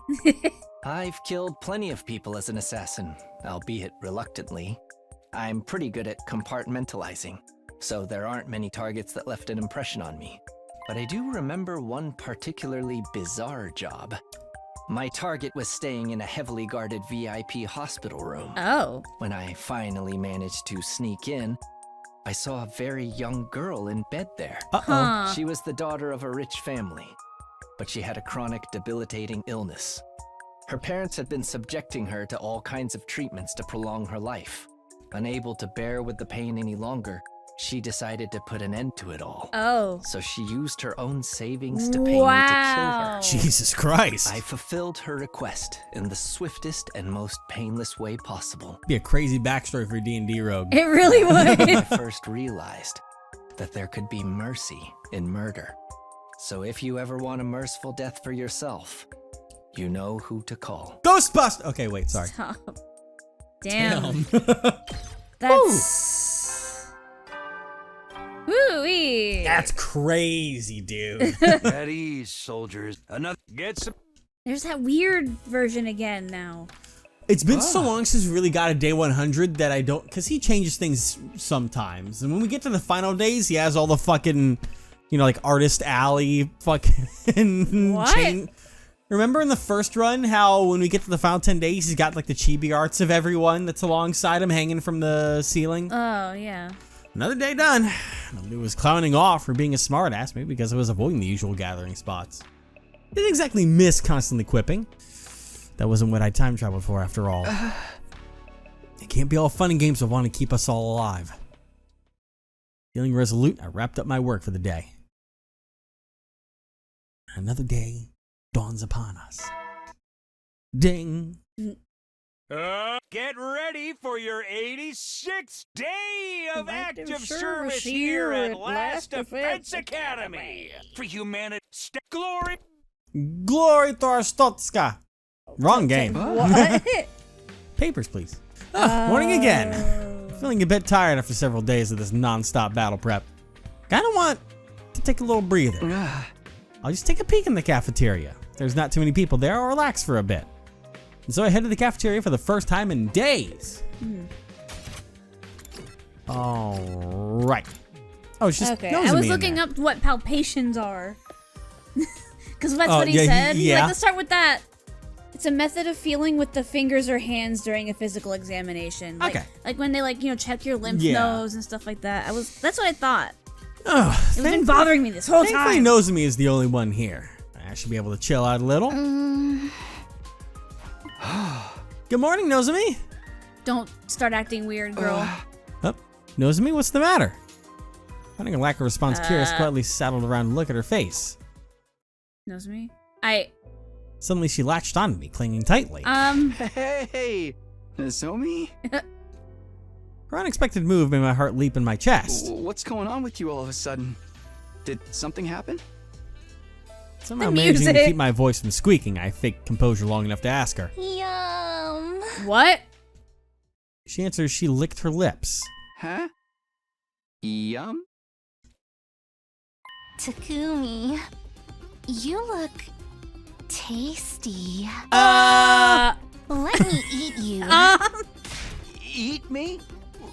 Speaker 9: I've killed plenty of people as an assassin, albeit reluctantly. I'm pretty good at compartmentalizing, so there aren't many targets that left an impression on me. But I do remember one particularly bizarre job. My target was staying in a heavily guarded VIP hospital room.
Speaker 2: Oh.
Speaker 9: When I finally managed to sneak in, I saw a very young girl in bed there.
Speaker 1: Uh-oh.
Speaker 9: She was the daughter of a rich family, but she had a chronic, debilitating illness. Her parents had been subjecting her to all kinds of treatments to prolong her life. Unable to bear with the pain any longer, she decided to put an end to it all.
Speaker 2: Oh.
Speaker 9: So she used her own savings to pay me to kill her.
Speaker 1: Jesus Christ.
Speaker 9: I fulfilled her request in the swiftest and most painless way possible.
Speaker 1: Be a crazy backstory for a D&D rogue.
Speaker 2: It really would.
Speaker 9: I first realized that there could be mercy in murder. So if you ever want a merciful death for yourself, you know who to call.
Speaker 1: Ghostbusters! Okay, wait, sorry.
Speaker 2: Stop. Damn. That's... Woo-wee.
Speaker 1: That's crazy, dude.
Speaker 5: At ease, soldiers. Get some...
Speaker 2: There's that weird version again now.
Speaker 1: It's been so long since we really got a day 100 that I don't... Because he changes things sometimes. And when we get to the final days, he has all the fucking... like Artist Alley fucking...
Speaker 2: What?
Speaker 1: Remember in the first run how when we get to the final 10 days, he's got like the chibi arts of everyone that's alongside him hanging from the ceiling?
Speaker 2: Oh, yeah.
Speaker 1: Another day done. Nobody was clowning off for being a smartass, maybe because I was avoiding the usual gathering spots. Didn't exactly miss constantly quipping. That wasn't what I time traveled for after all. It can't be all fun and games of wanting to keep us all alive. Feeling resolute, I wrapped up my work for the day. Another day dawns upon us. Ding.
Speaker 5: Get ready for your 86th day of active service here at Last Defense Academy. For humanity, glory.
Speaker 1: Glory Thorstotska. Wrong game.
Speaker 2: What?
Speaker 1: Papers, please. Morning again. Feeling a bit tired after several days of this non-stop battle prep. Kinda want to take a little breather. I'll just take a peek in the cafeteria. There's not too many people there. I'll relax for a bit. And so I head to the cafeteria for the first time in days. All right. Oh, it's just
Speaker 2: okay. I was looking up what palpations are. Because that's what he said.
Speaker 1: Yeah.
Speaker 2: Let's start with that. It's a method of feeling with the fingers or hands during a physical examination. Like, like when they check your lymph nodes and stuff like that. That's what I thought. It's been bothering me this whole time.
Speaker 1: Thankfully, Nozomi is the only one here. I should be able to chill out a little. Good morning, Nozomi.
Speaker 2: Don't start acting weird, girl.
Speaker 1: Nozomi, what's the matter? Finding a lack of response, Kira quietly saddled around and looked at her face.
Speaker 2: Nozomi?
Speaker 1: Suddenly, she latched onto me, clinging tightly.
Speaker 6: Hey, Nozomi?
Speaker 1: Her unexpected move made my heart leap in my chest.
Speaker 6: What's going on with you all of a sudden? Did something happen?
Speaker 1: Somehow managing to keep my voice from squeaking, I faked composure long enough to ask her.
Speaker 3: Yum.
Speaker 2: What?
Speaker 1: She answers she licked her lips.
Speaker 6: Huh? Yum?
Speaker 3: Takumi, you look tasty.
Speaker 6: Uh.
Speaker 3: Let me eat you.
Speaker 6: Eat me?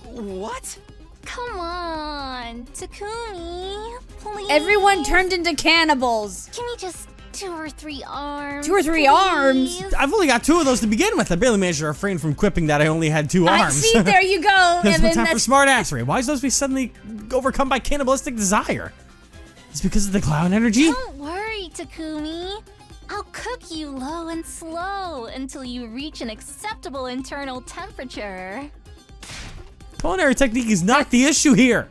Speaker 6: What?
Speaker 3: Come on, Takumi, please.
Speaker 2: Everyone turned into cannibals.
Speaker 3: Give me just 2 or 3 arms.
Speaker 2: 2 or 3 arms?
Speaker 1: I've only got 2 of those to begin with. I barely managed to refrain from quipping that I only had 2 arms.
Speaker 2: See, there you go.
Speaker 1: There's no time for smartassery. Why is Nozomi suddenly overcome by cannibalistic desire? It's because of the clown energy?
Speaker 3: Don't worry, Takumi. I'll cook you low and slow until you reach an acceptable internal temperature.
Speaker 1: Culinary technique is not the issue here.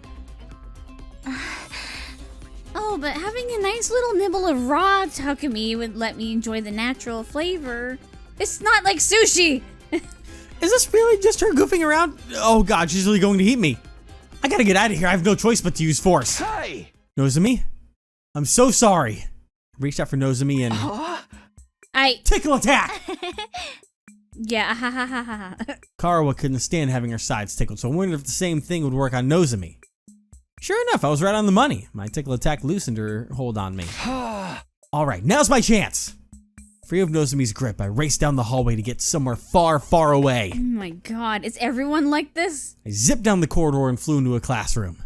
Speaker 2: Oh, but having a nice little nibble of raw Takumi would let me enjoy the natural flavor. It's not like sushi.
Speaker 1: Is this really just her goofing around? Oh god, she's really going to eat me. I gotta get out of here. I have no choice but to use force.
Speaker 5: Hey!
Speaker 1: Nozomi, I'm so sorry. I reached out for Nozomi and tickle attack.
Speaker 2: Yeah, ha ha ha ha.
Speaker 1: Karawa couldn't stand having her sides tickled, so I wondered if the same thing would work on Nozomi. Sure enough, I was right on the money. My tickle attack loosened her hold on me. Alright, now's my chance. Free of Nozomi's grip, I raced down the hallway to get somewhere far, far away.
Speaker 2: Oh my god, is everyone like this?
Speaker 1: I zipped down the corridor and flew into a classroom.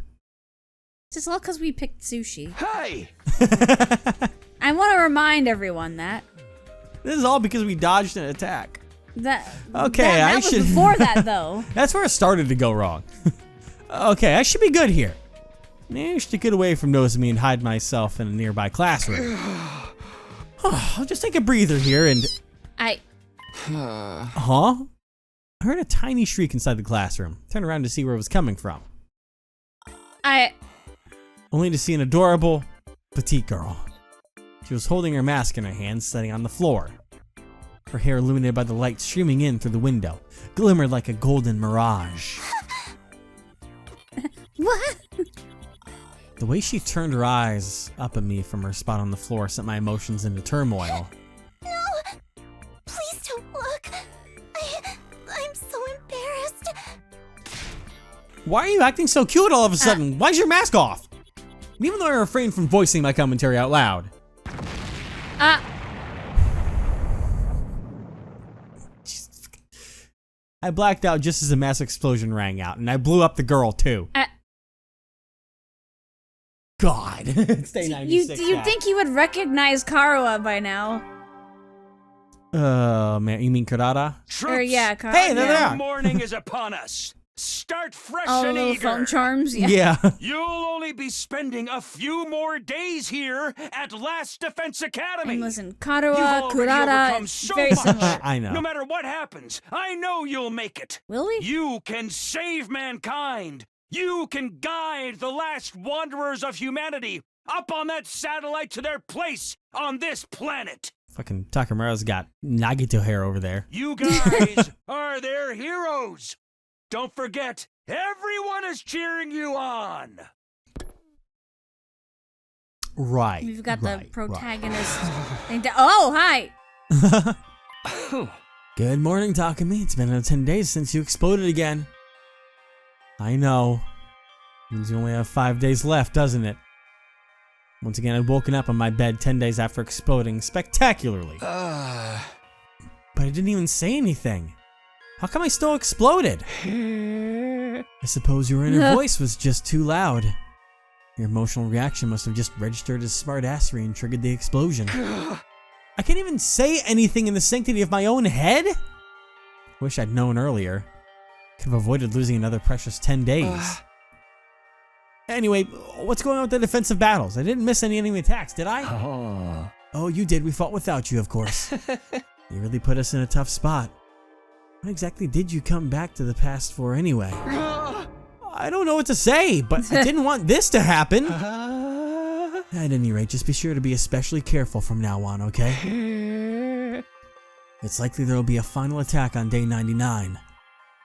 Speaker 2: It's all because we picked sushi.
Speaker 5: Hey!
Speaker 2: I want to remind everyone that.
Speaker 1: This is all because we dodged an attack.
Speaker 2: That
Speaker 1: I should.
Speaker 2: Was before that, though.
Speaker 1: That's where it started to go wrong. Okay, I should be good here. Managed to get away from Nozomi and hide myself in a nearby classroom. I'll just take a breather here and. Huh? I heard a tiny shriek inside the classroom. Turned around to see where it was coming from. Only to see an adorable, petite girl. She was holding her mask in her hand, sitting on the floor. Her hair illuminated by the light streaming in through the window, glimmered like a golden mirage.
Speaker 2: What?
Speaker 1: The way she turned her eyes up at me from her spot on the floor sent my emotions into turmoil.
Speaker 3: No! Please don't look! I'm so embarrassed.
Speaker 1: Why are you acting so cute all of a sudden? Why's your mask off? And even though I refrained from voicing my commentary out loud. I blacked out just as a mass explosion rang out, and I blew up the girl too. God. Stay 96.
Speaker 2: You'd think you would recognize Karawa by now.
Speaker 1: Man, you mean Karada?
Speaker 2: Karawa.
Speaker 1: Hey, there they are.
Speaker 5: Morning is upon us. Start fresh
Speaker 2: All
Speaker 5: and
Speaker 2: little
Speaker 5: eager.
Speaker 2: phone charms.
Speaker 1: Yeah.
Speaker 5: You'll only be spending a few more days here at Last Defense Academy.
Speaker 2: And listen, Karawa, Kurara,
Speaker 5: so
Speaker 2: very similar.
Speaker 1: I know.
Speaker 5: No matter what happens, I know you'll make it.
Speaker 2: Will we?
Speaker 5: You can save mankind. You can guide the last wanderers of humanity up on that satellite to their place on this planet.
Speaker 1: Fucking Takamura's got Nagito hair over there.
Speaker 5: You guys are their heroes. Don't forget, everyone is cheering you on.
Speaker 1: Right.
Speaker 2: We've got the protagonist. Oh, hi.
Speaker 1: Good morning, Takumi. It's been 10 days since you exploded again. I know. Means you only have 5 days left, doesn't it? Once again, I'd woken up on my bed 10 days after exploding spectacularly. But I didn't even say anything. How come I still exploded? I suppose your inner voice was just too loud. Your emotional reaction must have just registered as smartassery and triggered the explosion. I can't even say anything in the sanctity of my own head? Wish I'd known earlier. Could have avoided losing another precious 10 days. Anyway, what's going on with the defensive battles? I didn't miss any enemy attacks, did I? Oh, you did. We fought without you, of course. You really put us in a tough spot. What exactly did you come back to the past for anyway? I don't know what to say, but I didn't want this to happen. At any rate, just be sure to be especially careful from now on, okay? It's likely there will be a final attack on day 99.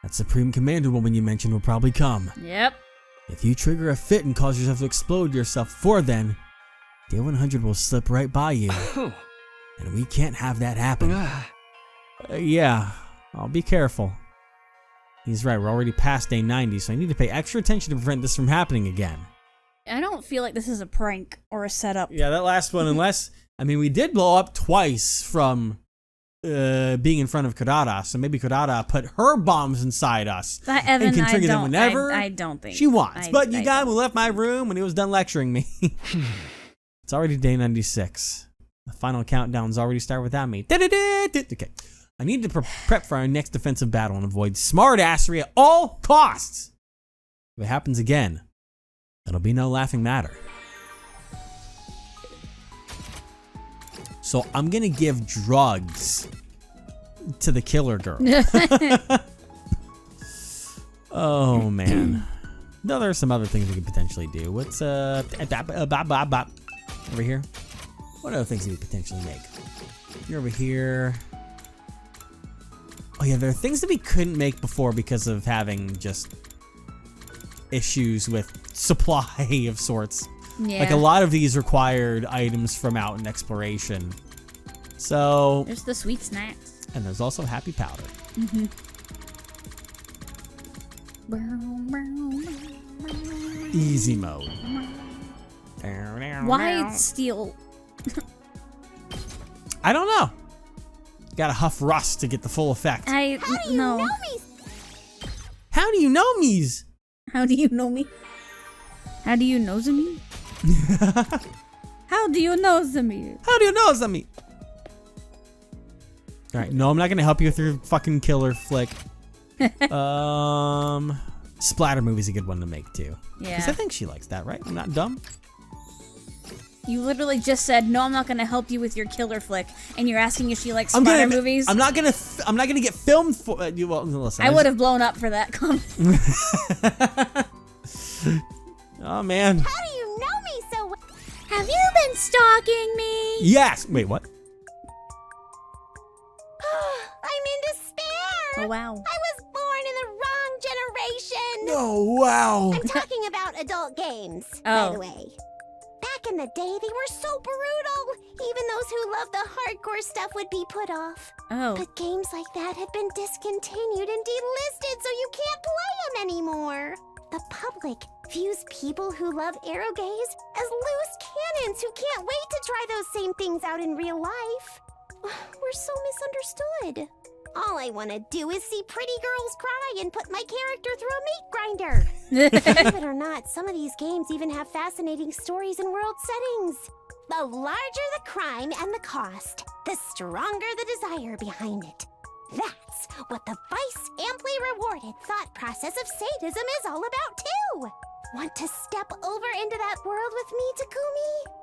Speaker 1: That Supreme Commander woman you mentioned will probably come.
Speaker 2: Yep.
Speaker 1: If you trigger a fit and cause yourself to explode yourself before then, day 100 will slip right by you. And we can't have that happen. Yeah, I'll be careful. He's right, we're already past day 90, so I need to pay extra attention to prevent this from happening again.
Speaker 2: I don't feel like this is a prank or a setup.
Speaker 1: Yeah, that last one, unless... I mean, we did blow up twice from being in front of Kurata, so maybe Kurata put her bombs inside us.
Speaker 2: That Evan,
Speaker 1: and can trigger them whenever
Speaker 2: I don't think
Speaker 1: she wants. But Yugamu left my room when he was done lecturing me. It's already day 96. The final countdown's already started without me. Okay. I need to prep for our next defensive battle and avoid smartassery at all costs. If it happens again, it'll be no laughing matter. So I'm gonna give drugs to the killer girl. Oh man. No, there are some other things we could potentially do. What's over here? What other things do we potentially make? You're over here. Oh yeah, there are things that we couldn't make before because of having just issues with supply of sorts.
Speaker 2: Yeah.
Speaker 1: Like a lot of these required items from out in exploration. So
Speaker 2: there's the sweet snacks.
Speaker 1: And there's also happy powder.
Speaker 2: Mm-hmm.
Speaker 1: Easy mode.
Speaker 2: Why steal?
Speaker 1: I don't know. Gotta huff rust to get the full effect.
Speaker 3: How do you know me?
Speaker 1: How do you know me's?
Speaker 2: How do you know me? How do you know me? How do you know me?
Speaker 1: How do you know me? Alright, no, I'm not gonna help you with your fucking killer flick. Splatter movie's a good one to make too.
Speaker 2: Yeah.
Speaker 1: Because I think she likes that, right? I'm not dumb.
Speaker 2: You literally just said, no, I'm not gonna help you with your killer flick, and you're asking if she likes splatter movies.
Speaker 1: I'm not gonna get filmed for. Well, listen.
Speaker 2: I would have blown up for that comment.
Speaker 1: Oh man.
Speaker 3: How do you know me so well? Have you been stalking me?
Speaker 1: Yes. Wait, what?
Speaker 3: I'm in despair.
Speaker 2: Oh wow.
Speaker 3: I was born in the wrong generation.
Speaker 1: Oh wow.
Speaker 3: I'm talking about adult games, by the way. Back in the day, they were so brutal. Even those who loved the hardcore stuff would be put off.
Speaker 2: Oh.
Speaker 3: But games like that have been discontinued and delisted, so you can't play them anymore. The public views people who love aero gaze as loose cannons who can't wait to try those same things out in real life. We're so misunderstood. All I want to do is see pretty girls cry and put my character through a meat grinder. Believe it or not, some of these games even have fascinating stories and world settings. The larger the crime and the cost, the stronger the desire behind it. That's what the vice-amply rewarded thought process of sadism is all about too. Want to step over into that world with me, Takumi?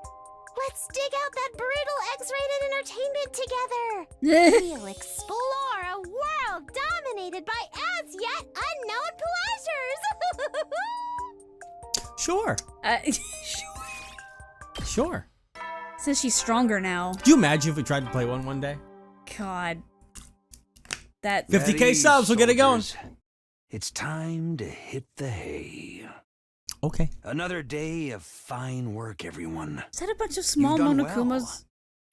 Speaker 3: Let's dig out that brutal X-rated entertainment together. We'll explore a world dominated by as yet unknown pleasures.
Speaker 1: Sure. Sure.
Speaker 2: Since she's stronger now.
Speaker 1: Do you imagine if we tried to play one day?
Speaker 2: God. That
Speaker 1: 50K subs, we'll get it going.
Speaker 5: It's time to hit the hay.
Speaker 1: Okay.
Speaker 5: Another day of fine work, everyone.
Speaker 2: Is that a bunch of small
Speaker 5: You've done
Speaker 2: Monokumas?
Speaker 5: well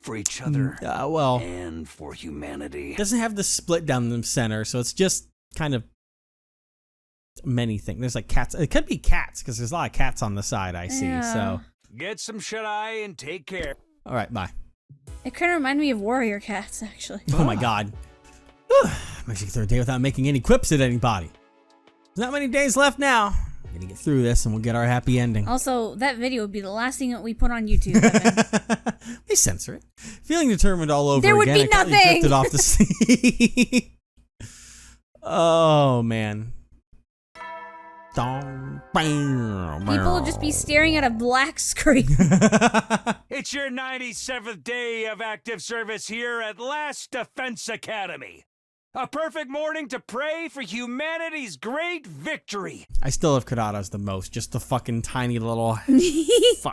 Speaker 5: for each other
Speaker 1: Well,
Speaker 5: and for humanity.
Speaker 1: It doesn't have the split down the center, so it's just kind of many things. There's like cats. It could be cats because there's a lot of cats on the side I see.
Speaker 2: Yeah.
Speaker 1: So
Speaker 5: get some shut-eye and take care.
Speaker 1: All right, bye.
Speaker 2: It kind of reminded me of warrior cats, actually.
Speaker 1: Oh my god. Makes you get through a day without making any quips at anybody. There's not many days left now. I'm gonna get through this and we'll get our happy ending.
Speaker 2: Also, that video would be the last thing that we put on YouTube.
Speaker 1: They censor it. Feeling determined all over
Speaker 2: there
Speaker 1: again.
Speaker 2: There would be nothing.
Speaker 1: Drifted off to sleep. Oh man.
Speaker 2: People will just be staring at a black screen.
Speaker 5: It's your 97th day of active service here at Last Defense Academy. A perfect morning to pray for humanity's great victory.
Speaker 1: I still have Kurata's the most. Just the fucking tiny little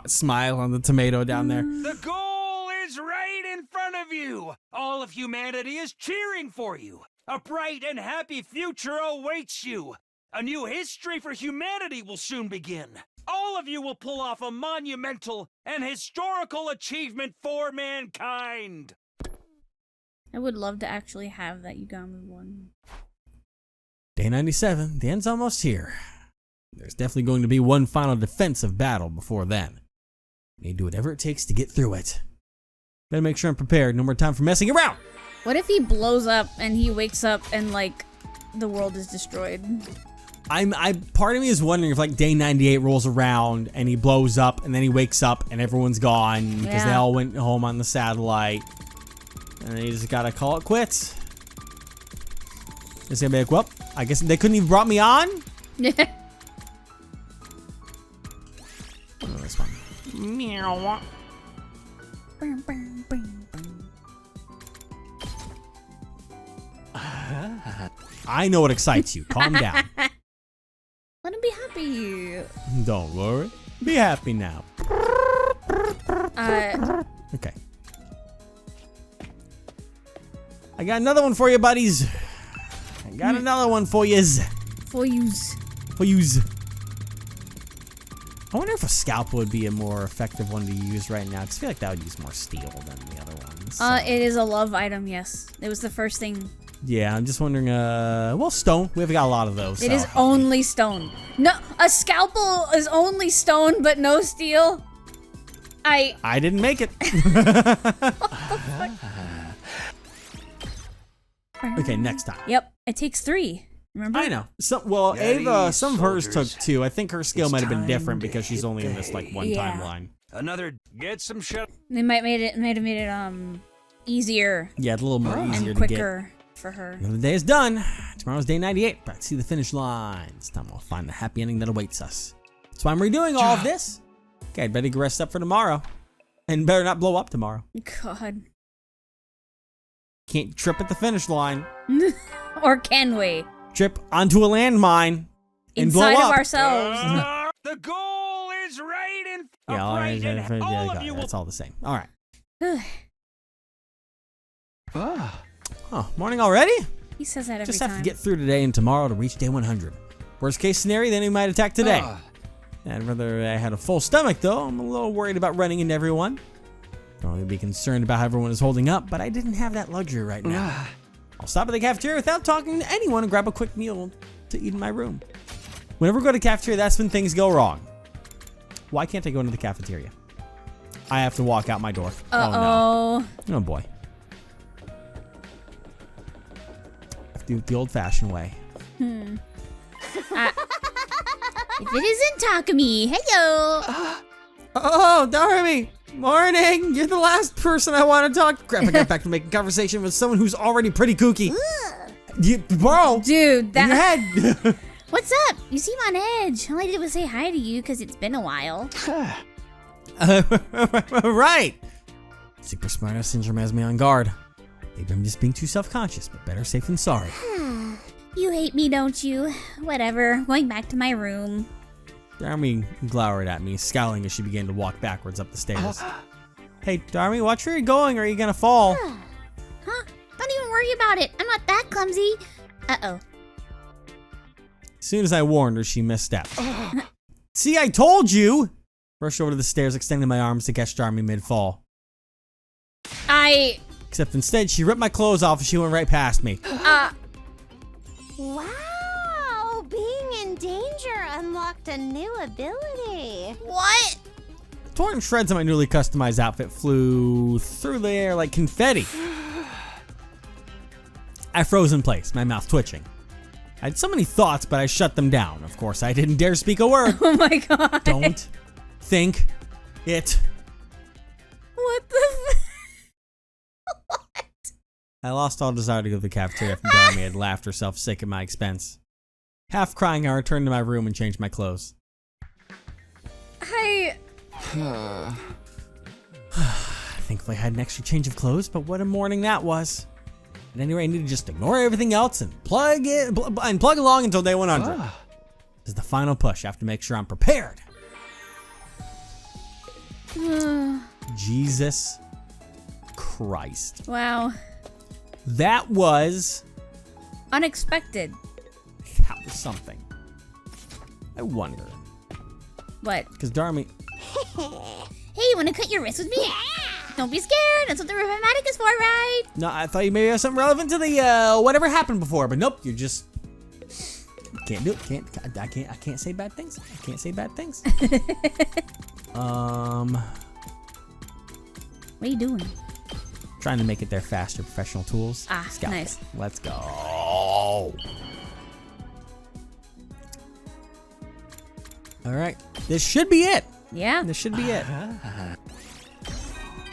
Speaker 1: smile on the tomato down there.
Speaker 5: The goal is right in front of you. All of humanity is cheering for you. A bright and happy future awaits you. A new history for humanity will soon begin. All of you will pull off a monumental and historical achievement for mankind.
Speaker 2: I would love to actually have that Yugamu one.
Speaker 1: Day 97, the end's almost here. There's definitely going to be one final defensive battle before then. I need to do whatever it takes to get through it. Better make sure I'm prepared. No more time for messing around.
Speaker 2: What if he blows up and he wakes up and like the world is destroyed?
Speaker 1: Part of me is wondering if like day 98 rolls around and he blows up and then he wakes up and everyone's gone because they all went home on the satellite. And then you just gotta call it quits. Is gonna be like, well, I guess they couldn't even brought me on? Oh, that's fine. Meow. I know what excites you. Calm down.
Speaker 2: Let him be happy.
Speaker 1: Don't worry. Be happy now. Okay. I got another one for you, buddies. I got another one for yous.
Speaker 2: For yous.
Speaker 1: For yous. I wonder if a scalpel would be a more effective one to use right now, because I feel like that would use more steel than the other ones. So.
Speaker 2: It is a love item, yes. It was the first thing.
Speaker 1: Yeah, I'm just wondering, well, stone. We've got a lot of those.
Speaker 2: It is only stone. No, a scalpel is only stone, but no steel.
Speaker 1: I didn't make it. Okay, next time.
Speaker 2: Yep, it takes 3. Remember?
Speaker 1: I know. Ava, some of hers took 2. I think her skill might have been different because she's only in this like one timeline.
Speaker 5: Another get some shit.
Speaker 2: They might have made it easier.
Speaker 1: Yeah, it's a little more easier
Speaker 2: and quicker for her.
Speaker 1: Another day is done. Tomorrow's day 98. Back to see the finish line. It's time we'll find the happy ending that awaits us. That's why I'm redoing all of this. Okay, I'd better rest up for tomorrow. And better not blow up tomorrow.
Speaker 2: God.
Speaker 1: Can't trip at the finish line.
Speaker 2: Or can we?
Speaker 1: Trip onto a landmine and blow up.
Speaker 2: Inside of ourselves.
Speaker 5: The goal is right in
Speaker 1: That's all the same. All right. Oh, morning already?
Speaker 2: He says that every time.
Speaker 1: Just have to get through today and tomorrow to reach day 100. Worst case scenario, then he might attack today. I'd rather I had a full stomach, though. I'm a little worried about running into everyone. Don't really be concerned about how everyone is holding up, but I didn't have that luxury right now. I'll stop at the cafeteria without talking to anyone and grab a quick meal to eat in my room. Whenever we go to cafeteria, that's when things go wrong. Why can't I go into the cafeteria? I have to walk out my door. Oh no. Oh boy. I have to do it the old-fashioned way.
Speaker 2: If it isn't Takumi, hello.
Speaker 1: Oh, Darmy. Morning. You're the last person I want to talk to. Crap, I got back to making conversation with someone who's already pretty kooky. Bro.
Speaker 2: Dude,
Speaker 1: that... In your head.
Speaker 3: What's up? You seem on edge. All I did was say hi to you because it's been a while.
Speaker 1: Right. Super smartass syndrome has me on guard. Maybe I'm just being too self-conscious, but better safe than sorry.
Speaker 3: You hate me, don't you? Whatever. Going back to my room.
Speaker 1: Darmy glowered at me, scowling as she began to walk backwards up the stairs. Hey, Darmy, watch where you're going or you're gonna fall.
Speaker 3: Huh? Don't even worry about it. I'm not that clumsy. Uh-oh.
Speaker 1: As soon as I warned her, she misstepped. See, I told you! Rushed over to the stairs, extending my arms to catch Darmy mid-fall. Except instead, she ripped my clothes off and she went right past me.
Speaker 3: Wow! Being in danger unlocked a new ability.
Speaker 2: What?
Speaker 1: Torn shreds of my newly customized outfit flew through the air like confetti. I froze in place, my mouth twitching. I had so many thoughts, but I shut them down. Of course, I didn't dare speak a word.
Speaker 2: Oh my god.
Speaker 1: Don't think it.
Speaker 2: What the What?
Speaker 1: I lost all desire to go to the cafeteria after Darmy had laughed herself sick at my expense. Half crying, I returned to my room and changed my clothes. Thankfully, I had an extra change of clothes, but what a morning that was. At any rate, I need to just ignore everything else and plug along until day 100. This is the final push. I have to make sure I'm prepared. Jesus Christ.
Speaker 2: Wow.
Speaker 1: That was...
Speaker 2: unexpected.
Speaker 1: That was something. I wonder.
Speaker 2: What?
Speaker 1: Because Darmy...
Speaker 2: Hey, you want to cut your wrist with me? Yeah. Don't be scared. That's what the rheumatic is for, right?
Speaker 1: No, I thought you maybe had something relevant to the whatever happened before, but nope, you just can't do it. I can't say bad things. I can't say bad things. What
Speaker 2: are you doing?
Speaker 1: Trying to make it there faster. Professional tools. Scalpel.
Speaker 2: Nice.
Speaker 1: Let's go. All right, this should be it.
Speaker 2: Yeah.
Speaker 1: This should be it.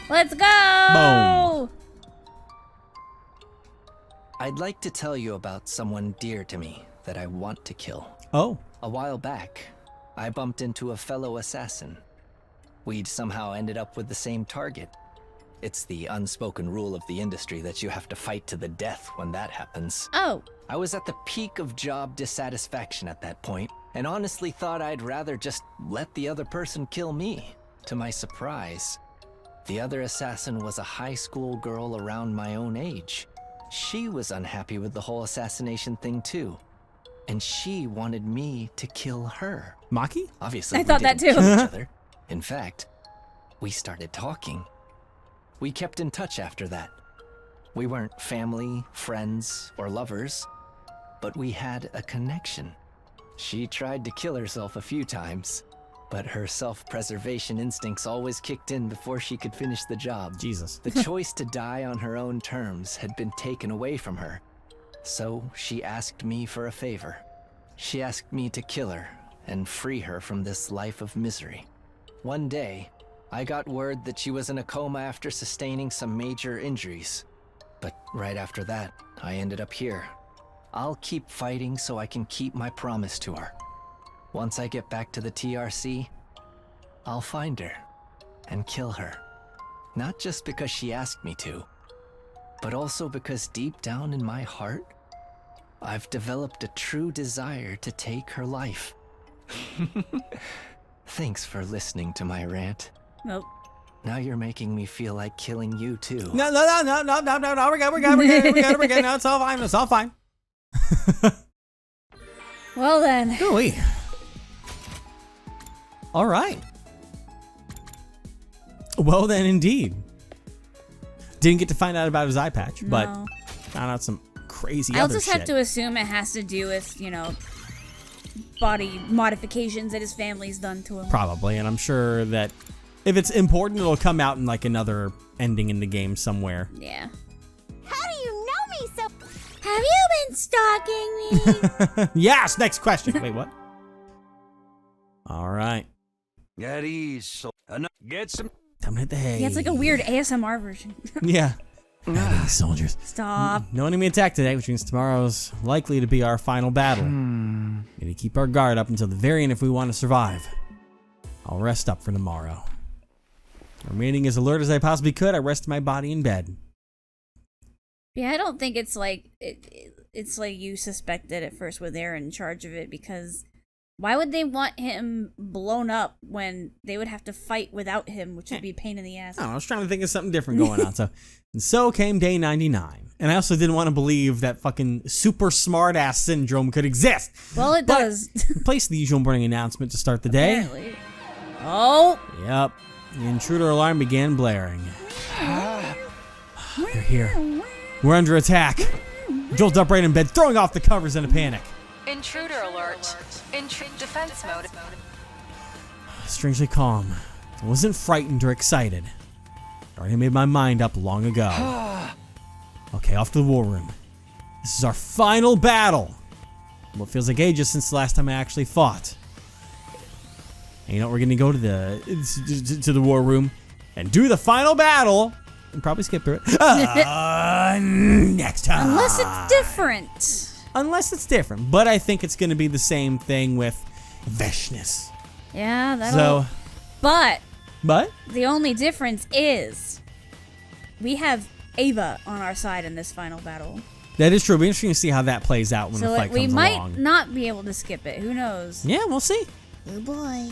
Speaker 2: Let's go!
Speaker 1: Boom.
Speaker 9: I'd like to tell you about someone dear to me that I want to kill.
Speaker 1: Oh.
Speaker 9: A while back, I bumped into a fellow assassin. We'd somehow ended up with the same target. It's the unspoken rule of the industry that you have to fight to the death when that happens.
Speaker 2: Oh.
Speaker 9: I was at the peak of job dissatisfaction at that point, and honestly thought I'd rather just let the other person kill me. To my surprise, the other assassin was a high school girl around my own age. She was unhappy with the whole assassination thing too. And she wanted me to kill her.
Speaker 1: Maki?
Speaker 9: Obviously,
Speaker 2: I thought that too.
Speaker 9: Kill each other. In fact, we started talking. We kept in touch after that. We weren't family, friends, or lovers, but we had a connection. She tried to kill herself a few times, but her self-preservation instincts always kicked in before she could finish the job.
Speaker 1: Jesus.
Speaker 9: The choice to die on her own terms had been taken away from her, so she asked me for a favor. She asked me to kill her and free her from this life of misery. One day, I got word that she was in a coma after sustaining some major injuries. But right after that, I ended up here. I'll keep fighting so I can keep my promise to her. Once I get back to the TRC, I'll find her and kill her. Not just because she asked me to, but also because deep down in my heart, I've developed a true desire to take her life. Thanks for listening to my rant.
Speaker 2: Nope.
Speaker 9: Now you're making me feel like killing you too.
Speaker 1: No, we're good. No, it's all fine.
Speaker 2: Well then.
Speaker 1: Ooh-wee. All right. Well then, indeed. Didn't get to find out about his eye patch, but found out some crazy
Speaker 2: I'll
Speaker 1: other
Speaker 2: just
Speaker 1: shit.
Speaker 2: have to assume it has to do with, body modifications that his family's done to him.
Speaker 1: Probably, and I'm sure that if it's important, it'll come out in like another ending in the game somewhere.
Speaker 2: Yeah.
Speaker 3: How do you know me so?
Speaker 2: Have you been stalking me?
Speaker 1: Yes, next question. Wait, what? All right.
Speaker 5: At ease, so get some.
Speaker 1: Time to hit the hay.
Speaker 2: Yeah, it's like a weird ASMR version.
Speaker 1: Yeah. Soldiers.
Speaker 2: Stop.
Speaker 1: No enemy attack today, which means tomorrow's likely to be our final battle. Need to keep our guard up until the very end if we want to survive. I'll rest up for tomorrow. Remaining as alert as I possibly could, I rested my body in bed.
Speaker 2: Yeah, I don't think it's like it's like you suspected at first when they're in charge of it, because Why would they want him blown up when they would have to fight without him, which would be a pain in the ass?
Speaker 1: I don't know, I was trying to think of something different going on. So came day 99. And I also didn't want to believe that fucking super smartass syndrome could exist.
Speaker 2: Well, it does.
Speaker 1: Place the usual morning announcement to start the day.
Speaker 2: Apparently. Oh.
Speaker 1: Yep. The intruder alarm began blaring. They're here. We're under attack. Jolt upright in bed, throwing off the covers in a panic.
Speaker 7: Intruder alert. Defense mode.
Speaker 1: Strangely calm. I wasn't frightened or excited. I already made my mind up long ago. Okay, off to the war room. This is our final battle. What feels like ages since the last time I actually fought. And you know, we're gonna go to the war room and do the final battle. And probably skip through it. Next time.
Speaker 2: Unless it's different.
Speaker 1: Unless it's different. But I think it's gonna be the same thing with Veshness.
Speaker 2: Yeah, that'll... But the only difference is we have Ava on our side in this final battle.
Speaker 1: That is true. It'll be interesting to see how that plays out when the fight comes along.
Speaker 2: We might not be able to skip it. Who knows?
Speaker 1: Yeah, we'll see.
Speaker 3: Oh boy.